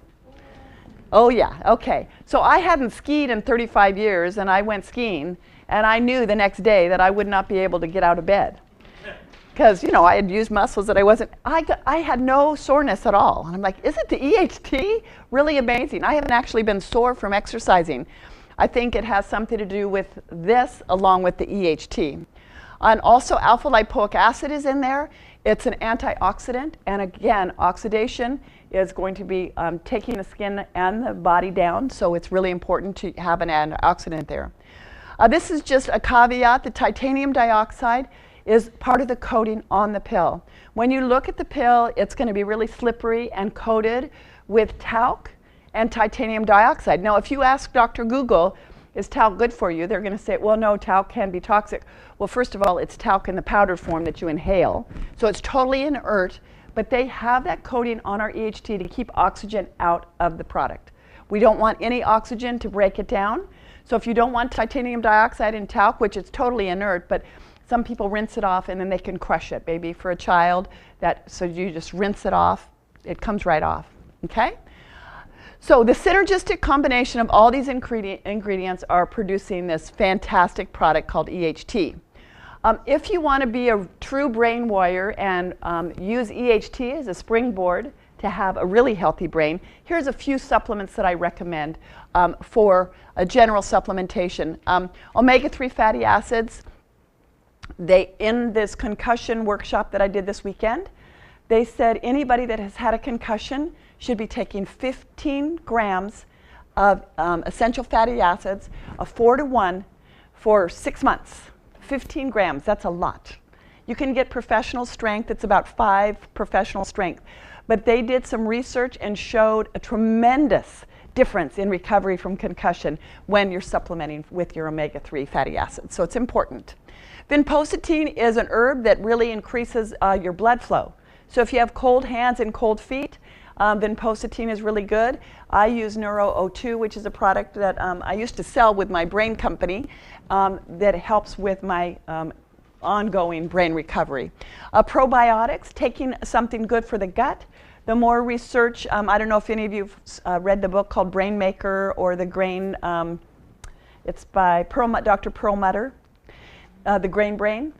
Oh yeah, okay. So I hadn't skied in 35 years, and I went skiing, and I knew the next day that I would not be able to get out of bed. Because, you know, I had used muscles that I had no soreness at all. And I'm like, isn't the EHT really amazing? I haven't actually been sore from exercising. I think it has something to do with this along with the EHT. And also alpha lipoic acid is in there. It's an antioxidant, and again, oxidation is going to be taking the skin and the body down, so it's really important to have an antioxidant there. This is just a caveat. The titanium dioxide is part of the coating on the pill. When you look at the pill, it's going to be really slippery and coated with talc and titanium dioxide. Now, if you ask Dr. Google, is talc good for you? They're going to say, well, no, talc can be toxic. Well, first of all, it's talc in the powder form that you inhale. So it's totally inert, but they have that coating on our EHT to keep oxygen out of the product. We don't want any oxygen to break it down. So if you don't want titanium dioxide in talc, which is totally inert, but some people rinse it off and then they can crush it. Maybe for a child, so you just rinse it off, it comes right off, okay? So the synergistic combination of all these ingredients are producing this fantastic product called EHT. If you want to be a true brain warrior and use EHT as a springboard to have a really healthy brain, here's a few supplements that I recommend for a general supplementation. Omega-3 fatty acids, in this concussion workshop that I did this weekend, they said anybody that has had a concussion should be taking 15 grams of essential fatty acids, a 4-to-1, for 6 months. 15 grams, that's a lot. You can get professional strength, it's about 5 professional strength. But they did some research and showed a tremendous difference in recovery from concussion when you're supplementing with your omega-3 fatty acids. So it's important. Vinpocetine is an herb that really increases your blood flow. So if you have cold hands and cold feet, vinpocetine is really good. I use Neuro O2, which is a product that I used to sell with my brain company that helps with my ongoing brain recovery. Probiotics, taking something good for the gut. The more research, I don't know if any of you have read the book called Brain Maker or The Grain, it's by Dr. Perlmutter, The Grain Brain.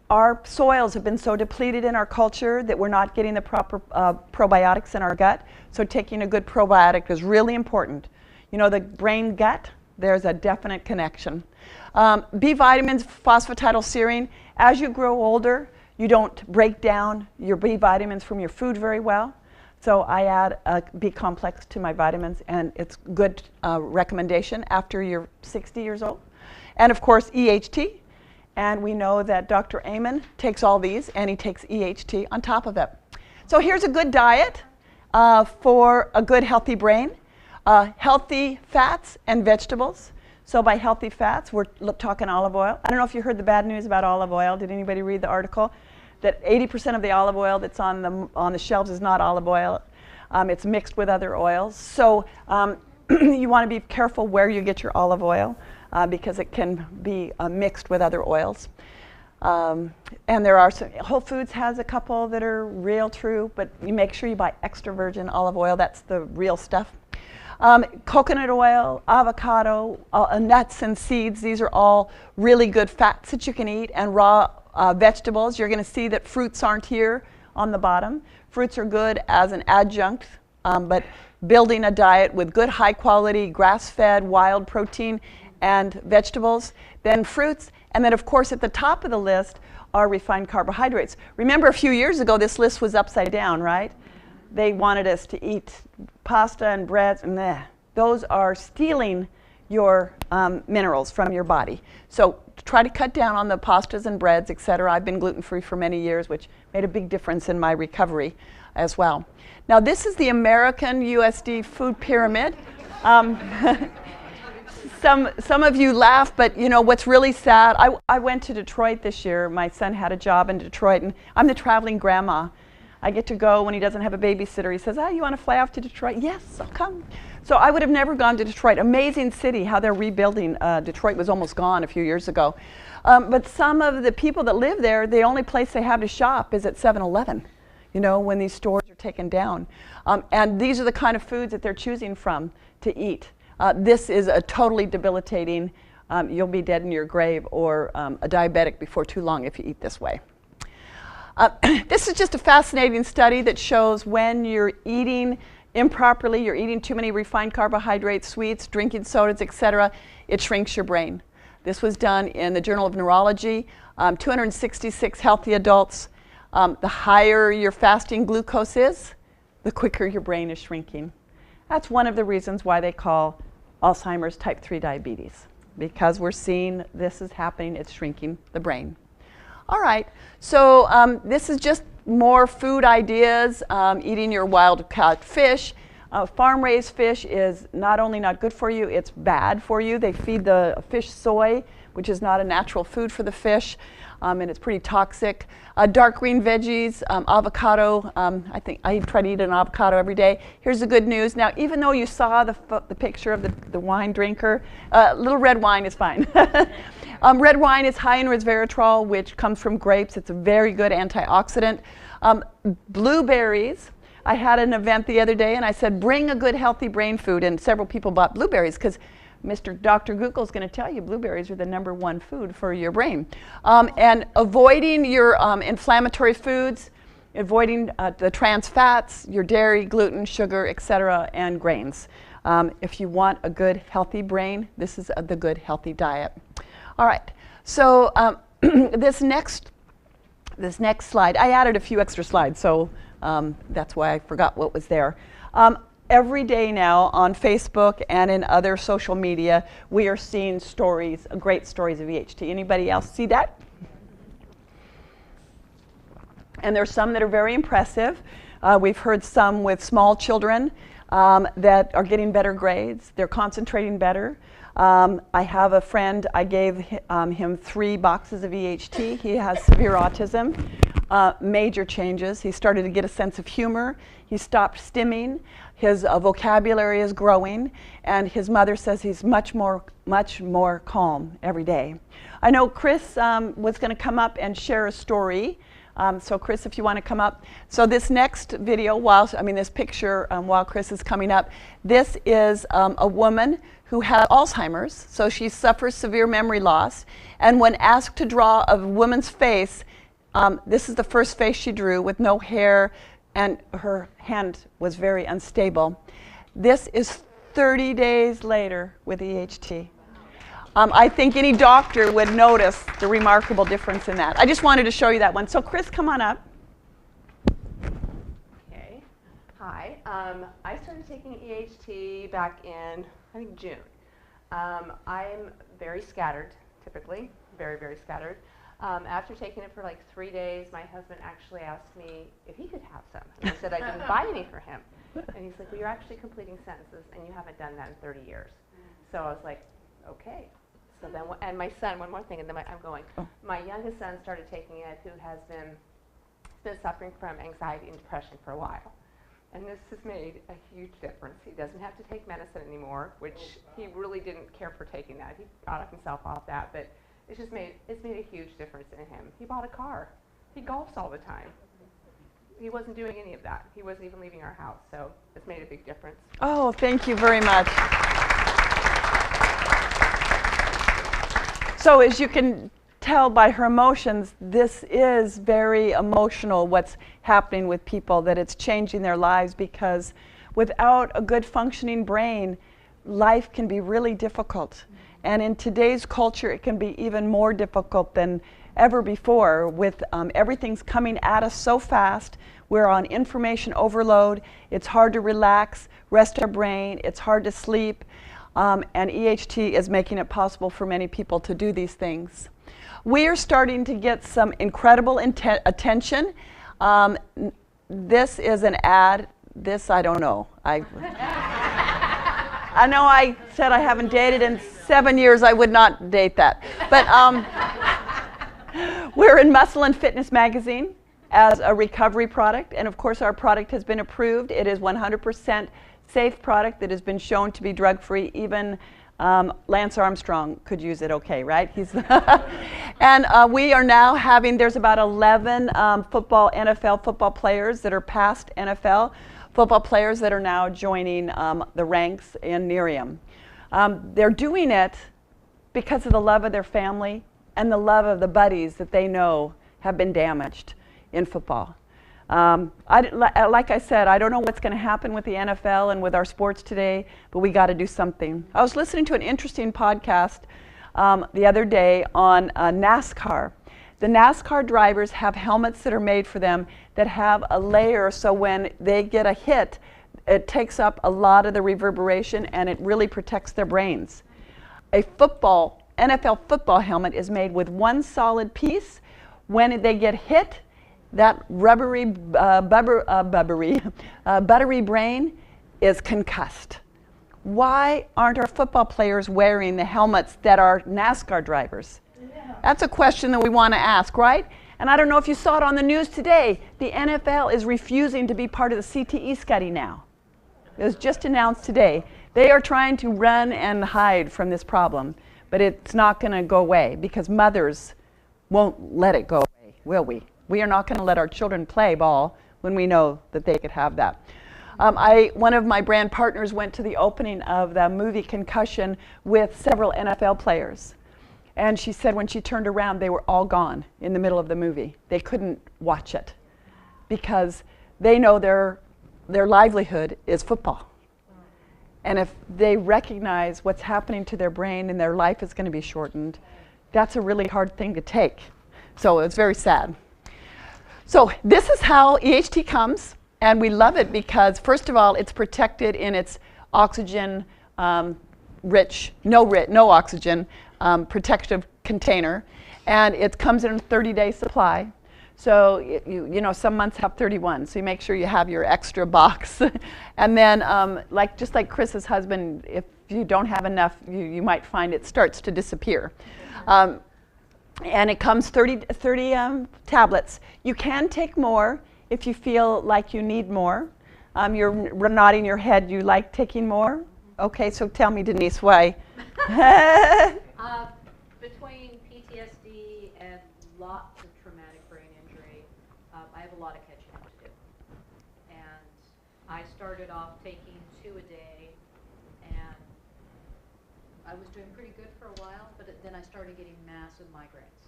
Our soils have been so depleted in our culture that we're not getting the proper probiotics in our gut. So taking a good probiotic is really important. You know, the brain gut, there's a definite connection. B vitamins, phosphatidylserine. As you grow older, you don't break down your B vitamins from your food very well. So I add a B complex to my vitamins, and it's good recommendation after you're 60 years old. And of course, EHT. And we know that Dr. Amen takes all these, and he takes EHT on top of it. So here's a good diet for a good, healthy brain. Healthy fats and vegetables. So by healthy fats, we're talking olive oil. I don't know if you heard the bad news about olive oil. Did anybody read the article? That 80% of the olive oil that's on the shelves is not olive oil. It's mixed with other oils. So you want to be careful where you get your olive oil. Because it can be mixed with other oils. And there are some, Whole Foods has a couple that are real true, but you make sure you buy extra virgin olive oil. That's the real stuff. Coconut oil, avocado, nuts and seeds. These are all really good fats that you can eat, and raw vegetables. You're going to see that fruits aren't here on the bottom. Fruits are good as an adjunct, but building a diet with good high quality grass-fed wild protein and vegetables, then fruits, and then of course at the top of the list are refined carbohydrates. Remember a few years ago this list was upside down, right? They wanted us to eat pasta and breads, and those are stealing your minerals from your body. So try to cut down on the pastas and breads, etc. I've been gluten-free for many years, which made a big difference in my recovery as well. Now this is the American USD food pyramid. Some of you laugh, but you know what's really sad? I went to Detroit this year. My son had a job in Detroit, and I'm the traveling grandma. I get to go when he doesn't have a babysitter. He says, you want to fly off to Detroit? Yes, I'll come. So I would have never gone to Detroit. Amazing city, how they're rebuilding. Detroit was almost gone a few years ago. But some of the people that live there, the only place they have to shop is at 7-Eleven, you know, when these stores are taken down. And these are the kind of foods that they're choosing from to eat. This is a totally debilitating, you'll be dead in your grave or a diabetic before too long if you eat this way. This is just a fascinating study that shows when you're eating improperly, you're eating too many refined carbohydrates, sweets, drinking sodas, etc., it shrinks your brain. This was done in the Journal of Neurology, 266 healthy adults. The higher your fasting glucose is, the quicker your brain is shrinking. That's one of the reasons why they call Alzheimer's type 3 diabetes, because we're seeing this is happening, it's shrinking the brain. All right, so this is just more food ideas, eating your wild caught fish. Farm-raised fish is not only not good for you, it's bad for you. They feed the fish soy, which is not a natural food for the fish, and it's pretty toxic. Dark green veggies, avocado. I think I try to eat an avocado every day. Here's the good news. Now, even though you saw the picture of the wine drinker, little red wine is fine. Red wine is high in resveratrol, which comes from grapes. It's a very good antioxidant. Blueberries. I had an event the other day, and I said, bring a good, healthy brain food, and several people bought blueberries because Dr. Google's going to tell you blueberries are the #1 food for your brain. And avoiding your inflammatory foods, avoiding the trans fats, your dairy, gluten, sugar, etc., and grains. If you want a good, healthy brain, this is the good, healthy diet. All right, so this next slide, I added a few extra slides, so that's why I forgot what was there. Every day now on Facebook and in other social media, we are seeing stories, great stories of EHT. Anybody else see that? And there's some that are very impressive. We've heard some with small children that are getting better grades. They're concentrating better. I have a friend, I gave him 3 boxes of EHT. He has severe autism. Major changes. He started to get a sense of humor. He stopped stimming. His vocabulary is growing, and his mother says he's much more calm every day. I know Chris was going to come up and share a story. So Chris, if you want to come up. So this next video, this picture while Chris is coming up, this is a woman who has Alzheimer's. So she suffers severe memory loss. And when asked to draw a woman's face, this is the first face she drew with no hair, and her hand was very unstable. This is 30 days later with EHT. I think any doctor would notice the remarkable difference in that. I just wanted to show you that one. So Chris, come on up. Okay. Hi. I started taking EHT back in, I think, June. I'm very scattered, typically, very, very scattered. After taking it for like 3 days, my husband actually asked me if he could have some. And I said I didn't buy any for him. And he's like, well, you're actually completing sentences, and you haven't done that in 30 years. So I was like, okay. So then, and my son, one more thing, and then I'm going. My youngest son started taking it, who has been suffering from anxiety and depression for a while. And this has made a huge difference. He doesn't have to take medicine anymore, which he really didn't care for taking that. He got himself off that, but it's made a huge difference in him. He bought a car. He golfs all the time. He wasn't doing any of that. He wasn't even leaving our house, so it's made a big difference. Oh, thank you very much. So as you can tell by her emotions, this is very emotional, what's happening with people, that it's changing their lives, because without a good functioning brain, life can be really difficult. And in today's culture, it can be even more difficult than ever before, with everything's coming at us so fast. We're on information overload. It's hard to relax, rest our brain. It's hard to sleep. And EHT is making it possible for many people to do these things. We are starting to get some incredible attention. This is an ad. This, I don't know. I know I said I haven't dated in 7 years. I would not date that. But we're in Muscle and Fitness magazine as a recovery product. And of course, our product has been approved. It is 100% safe product that has been shown to be drug-free. Even Lance Armstrong could use it okay, right? He's and we are now having, there's about 11 NFL football players that are past NFL football players that are now joining the ranks in Nerium. They're doing it because of the love of their family and the love of the buddies that they know have been damaged in football. Like I said, I don't know what's going to happen with the NFL and with our sports today, but we got to do something. I was listening to an interesting podcast the other day on NASCAR. The NASCAR drivers have helmets that are made for them that have a layer, so when they get a hit, it takes up a lot of the reverberation and it really protects their brains. A NFL football helmet is made with one solid piece. When they get hit, that rubbery, buttery brain is concussed. Why aren't our football players wearing the helmets that are NASCAR drivers? Yeah. That's a question that we want to ask, right? And I don't know if you saw it on the news today. The NFL is refusing to be part of the CTE study now. It was just announced today. They are trying to run and hide from this problem, but it's not going to go away because mothers won't let it go away, will we? We are not going to let our children play ball when we know that they could have that. One of my brand partners went to the opening of the movie Concussion with several NFL players. And she said when she turned around, they were all gone in the middle of the movie. They couldn't watch it because they know their livelihood is football. And if they recognize what's happening to their brain and their life is going to be shortened, that's a really hard thing to take. So it's very sad. So this is how EHT comes, and we love it because, first of all, it's protected in its oxygen rich, no oxygen, protective container, and it comes in a 30-day supply. So you know, some months have 31, so you make sure you have your extra box. And then just like Chris's husband, if you don't have enough, you might find it starts to disappear. And it comes 30 tablets. You can take more if you feel like you need more. You're nodding your head, you like taking more? Okay, so tell me, Denise, why? Between PTSD and lots of traumatic brain injury, I have a lot of catching up to do. And I started off taking 2 a day, and I was doing pretty good for a while, but then I started getting massive migraines.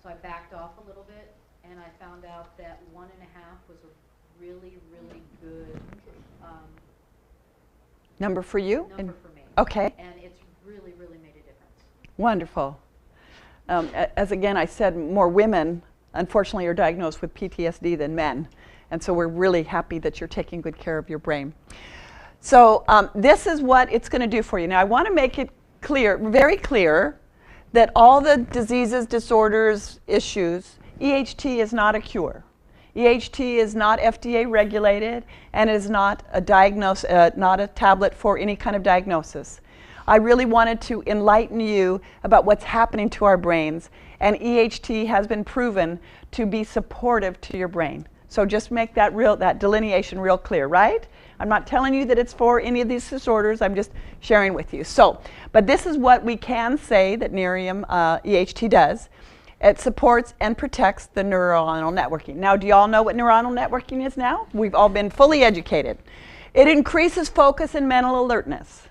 So I backed off a little bit, and I found out that 1.5 was a really, really good Number for you? number for me. Okay. And it's really, really made a difference. Wonderful. As again I said, more women unfortunately are diagnosed with PTSD than men, and so we're really happy that you're taking good care of your brain. So this is what it's going to do for you. Now I want to make it clear, very clear, that all the diseases, disorders, issues, EHT is not a cure. EHT is not FDA regulated, and is not a not a tablet for any kind of diagnosis. I really wanted to enlighten you about what's happening to our brains, and EHT has been proven to be supportive to your brain. So just make that delineation real clear, right? I'm not telling you that it's for any of these disorders, I'm just sharing with you. So, but this is what we can say that Nerium EHT does. It supports and protects the neuronal networking. Now, do you all know what neuronal networking is now? We've all been fully educated. It increases focus and mental alertness.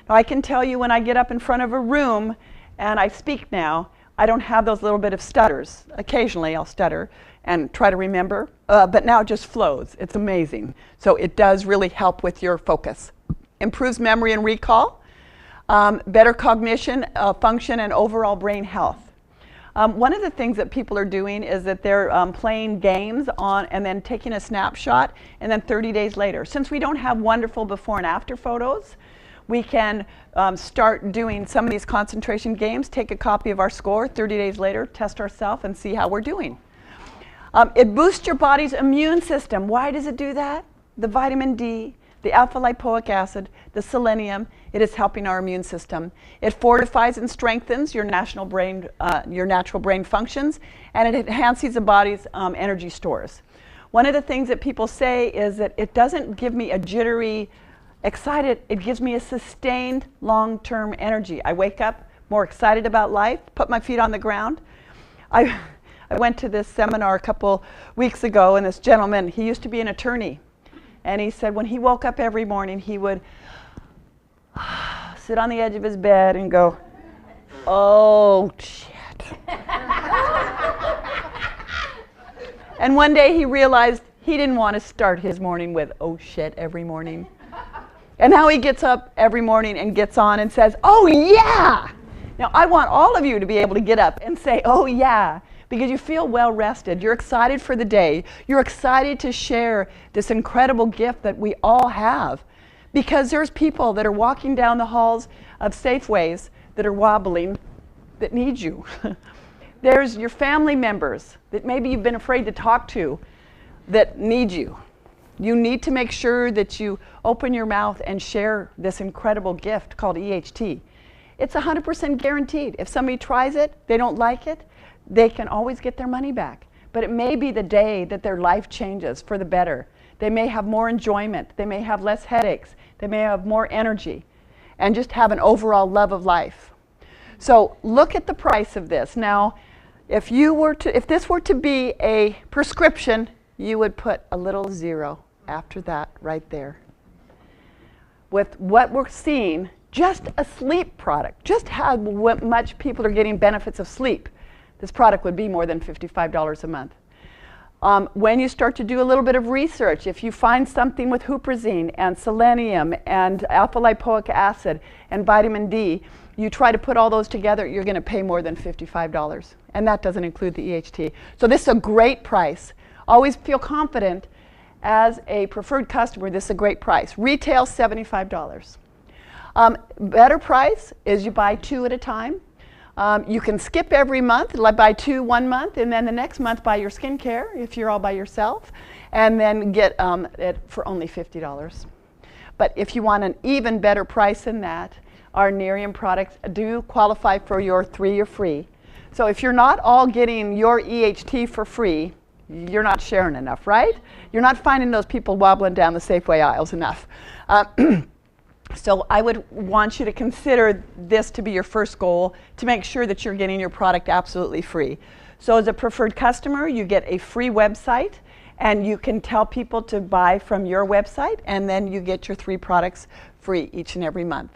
Now, I can tell you when I get up in front of a room and I speak now, I don't have those little bit of stutters. Occasionally I'll stutter and try to remember, but now it just flows. It's amazing. So it does really help with your focus. Improves memory and recall, better cognition, function, and overall brain health. One of the things that people are doing is that they're playing games and then taking a snapshot, and then 30 days later. Since we don't have wonderful before and after photos, we can start doing some of these concentration games, take a copy of our score, 30 days later, test ourselves and see how we're doing. It boosts your body's immune system. Why does it do that? The vitamin D, the alpha lipoic acid, the selenium, it is helping our immune system. It fortifies and strengthens your natural brain functions, and it enhances the body's energy stores. One of the things that people say is that it doesn't give me a jittery, excited, it gives me a sustained long-term energy. I wake up more excited about life, put my feet on the ground. I went to this seminar a couple weeks ago, and this gentleman, he used to be an attorney. And he said when he woke up every morning, he would sit on the edge of his bed and go, oh, shit. And one day he realized he didn't want to start his morning with, oh, shit, every morning. And now he gets up every morning and gets on and says, oh, yeah. Now, I want all of you to be able to get up and say, oh, yeah, because you feel well rested. You're excited for the day. You're excited to share this incredible gift that we all have. Because there's people that are walking down the halls of Safeways that are wobbling that need you. There's your family members that maybe you've been afraid to talk to that need you. You need to make sure that you open your mouth and share this incredible gift called EHT. It's 100% guaranteed. If somebody tries it, they don't like it, they can always get their money back. But it may be the day that their life changes for the better. They may have more enjoyment. They may have less headaches. They may have more energy and just have an overall love of life. So look at the price of this. Now, if this were to be a prescription, you would put a little zero after that right there. With what we're seeing, just a sleep product, just how much people are getting benefits of sleep, this product would be more than $55 a month. When you start to do a little bit of research, if you find something with huperzine and selenium and alpha lipoic acid and vitamin D, you try to put all those together, you're going to pay more than $55. And that doesn't include the EHT. So this is a great price. Always feel confident as a preferred customer, this is a great price. Retail, $75. Better price is you buy 2 at a time. You can skip every month, like buy 2 one month, and then the next month buy your skincare if you're all by yourself, and then get it for only $50. But if you want an even better price than that, our Nerium products do qualify for your 3-year free. So if you're not all getting your EHT for free, you're not sharing enough, right? You're not finding those people wobbling down the Safeway aisles enough. So I would want you to consider this to be your first goal, to make sure that you're getting your product absolutely free. So as a preferred customer, you get a free website, and you can tell people to buy from your website, and then you get your 3 products free each and every month.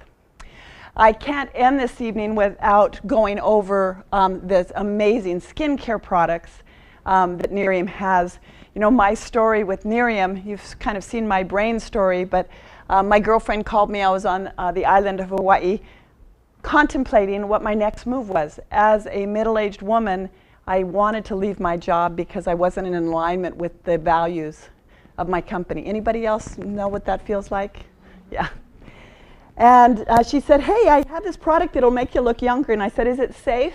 I can't end this evening without going over this amazing skincare products that Nerium has. You know, my story with Nerium, you've kind of seen my brain story, but my girlfriend called me. I was on the island of Hawaii contemplating what my next move was. As a middle-aged woman, I wanted to leave my job because I wasn't in alignment with the values of my company. Anybody else know what that feels like? Yeah. And she said, hey, I have this product that'll make you look younger. And I said, is it safe?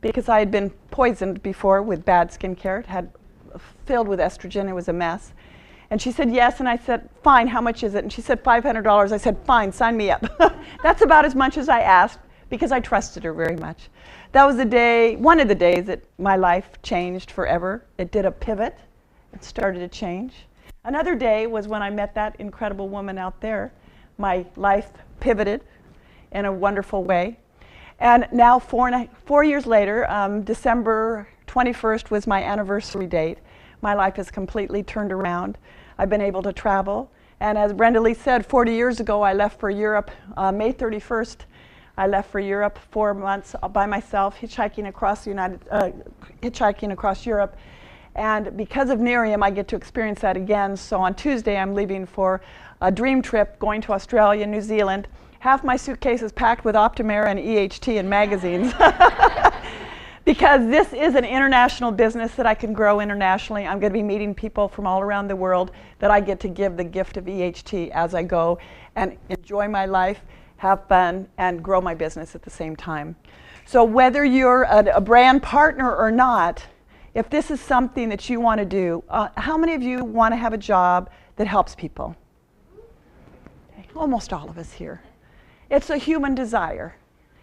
Because I had been poisoned before with bad skincare. It had filled with estrogen. It was a mess. And she said, yes. And I said, fine, how much is it? And she said, $500. I said, fine, sign me up. That's about as much as I asked because I trusted her very much. That was the day, one of the days that my life changed forever. It did a pivot. It started to change. Another day was when I met that incredible woman out there. My life pivoted in a wonderful way. And now 4 years later, December 21st was my anniversary date. My life has completely turned around. I've been able to travel. And as Brenda Lee said, 40 years ago, I left for Europe. May 31st, I left for Europe 4 months by myself, hitchhiking across Europe. And because of Nerium, I get to experience that again. So on Tuesday, I'm leaving for a dream trip, going to Australia, New Zealand. Half my suitcase is packed with Optimera and EHT and magazines. Because this is an international business that I can grow internationally. I'm going to be meeting people from all around the world that I get to give the gift of EHT as I go and enjoy my life, have fun, and grow my business at the same time. So whether you're a brand partner or not, if this is something that you want to do, how many of you want to have a job that helps people? Okay, almost all of us here. It's a human desire.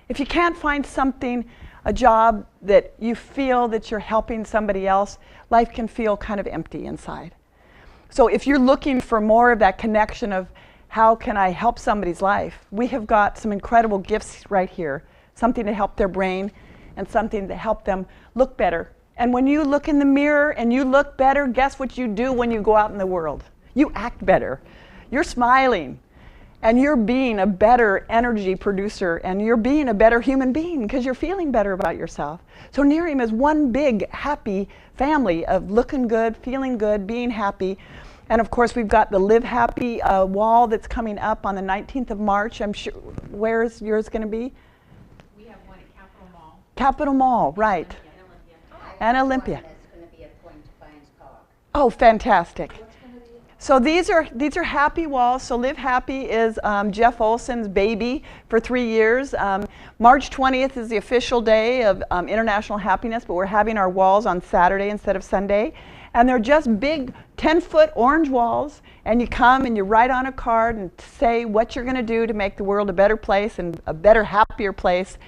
If you can't find something, a job that you feel that you're helping somebody else, life can feel kind of empty inside. So if you're looking for more of that connection of how can I help somebody's life, we have got some incredible gifts right here. Something to help their brain and something to help them look better. And when you look in the mirror and you look better, guess what you do when you go out in the world? You act better. You're smiling. And you're being a better energy producer, and you're being a better human being because you're feeling better about yourself. So Nerium is one big happy family of looking good, feeling good, being happy. And of course, we've got the Live Happy wall that's coming up on the 19th of March. I'm sure, where's yours going to be? We have one at Capitol Mall. Capitol Mall, right. And Olympia. That's going to be at Point Defiance Park. Oh, fantastic. So these are happy walls. So Live Happy is Jeff Olson's baby for 3 years. March 20th is the official day of International Happiness, but we're having our walls on Saturday instead of Sunday. And they're just big 10-foot orange walls, and you come and you write on a card and say what you're going to do to make the world a better place and a better, happier place.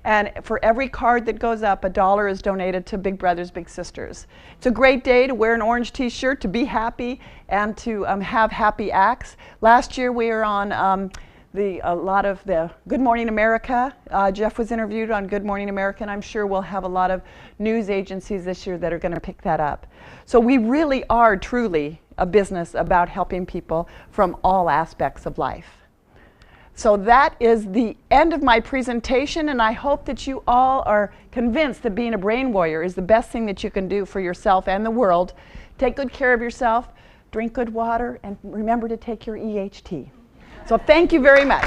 And for every card that goes up, $1 is donated to Big Brothers Big Sisters. It's a great day to wear an orange t-shirt, to be happy, and to have happy acts. Last year we were on a lot of the Good Morning America. Jeff was interviewed on Good Morning America, and I'm sure we'll have a lot of news agencies this year that are going to pick that up. So we really are truly a business about helping people from all aspects of life. So that is the end of my presentation, and I hope that you all are convinced that being a brain warrior is the best thing that you can do for yourself and the world. Take good care of yourself, drink good water, and remember to take your EHT. So thank you very much.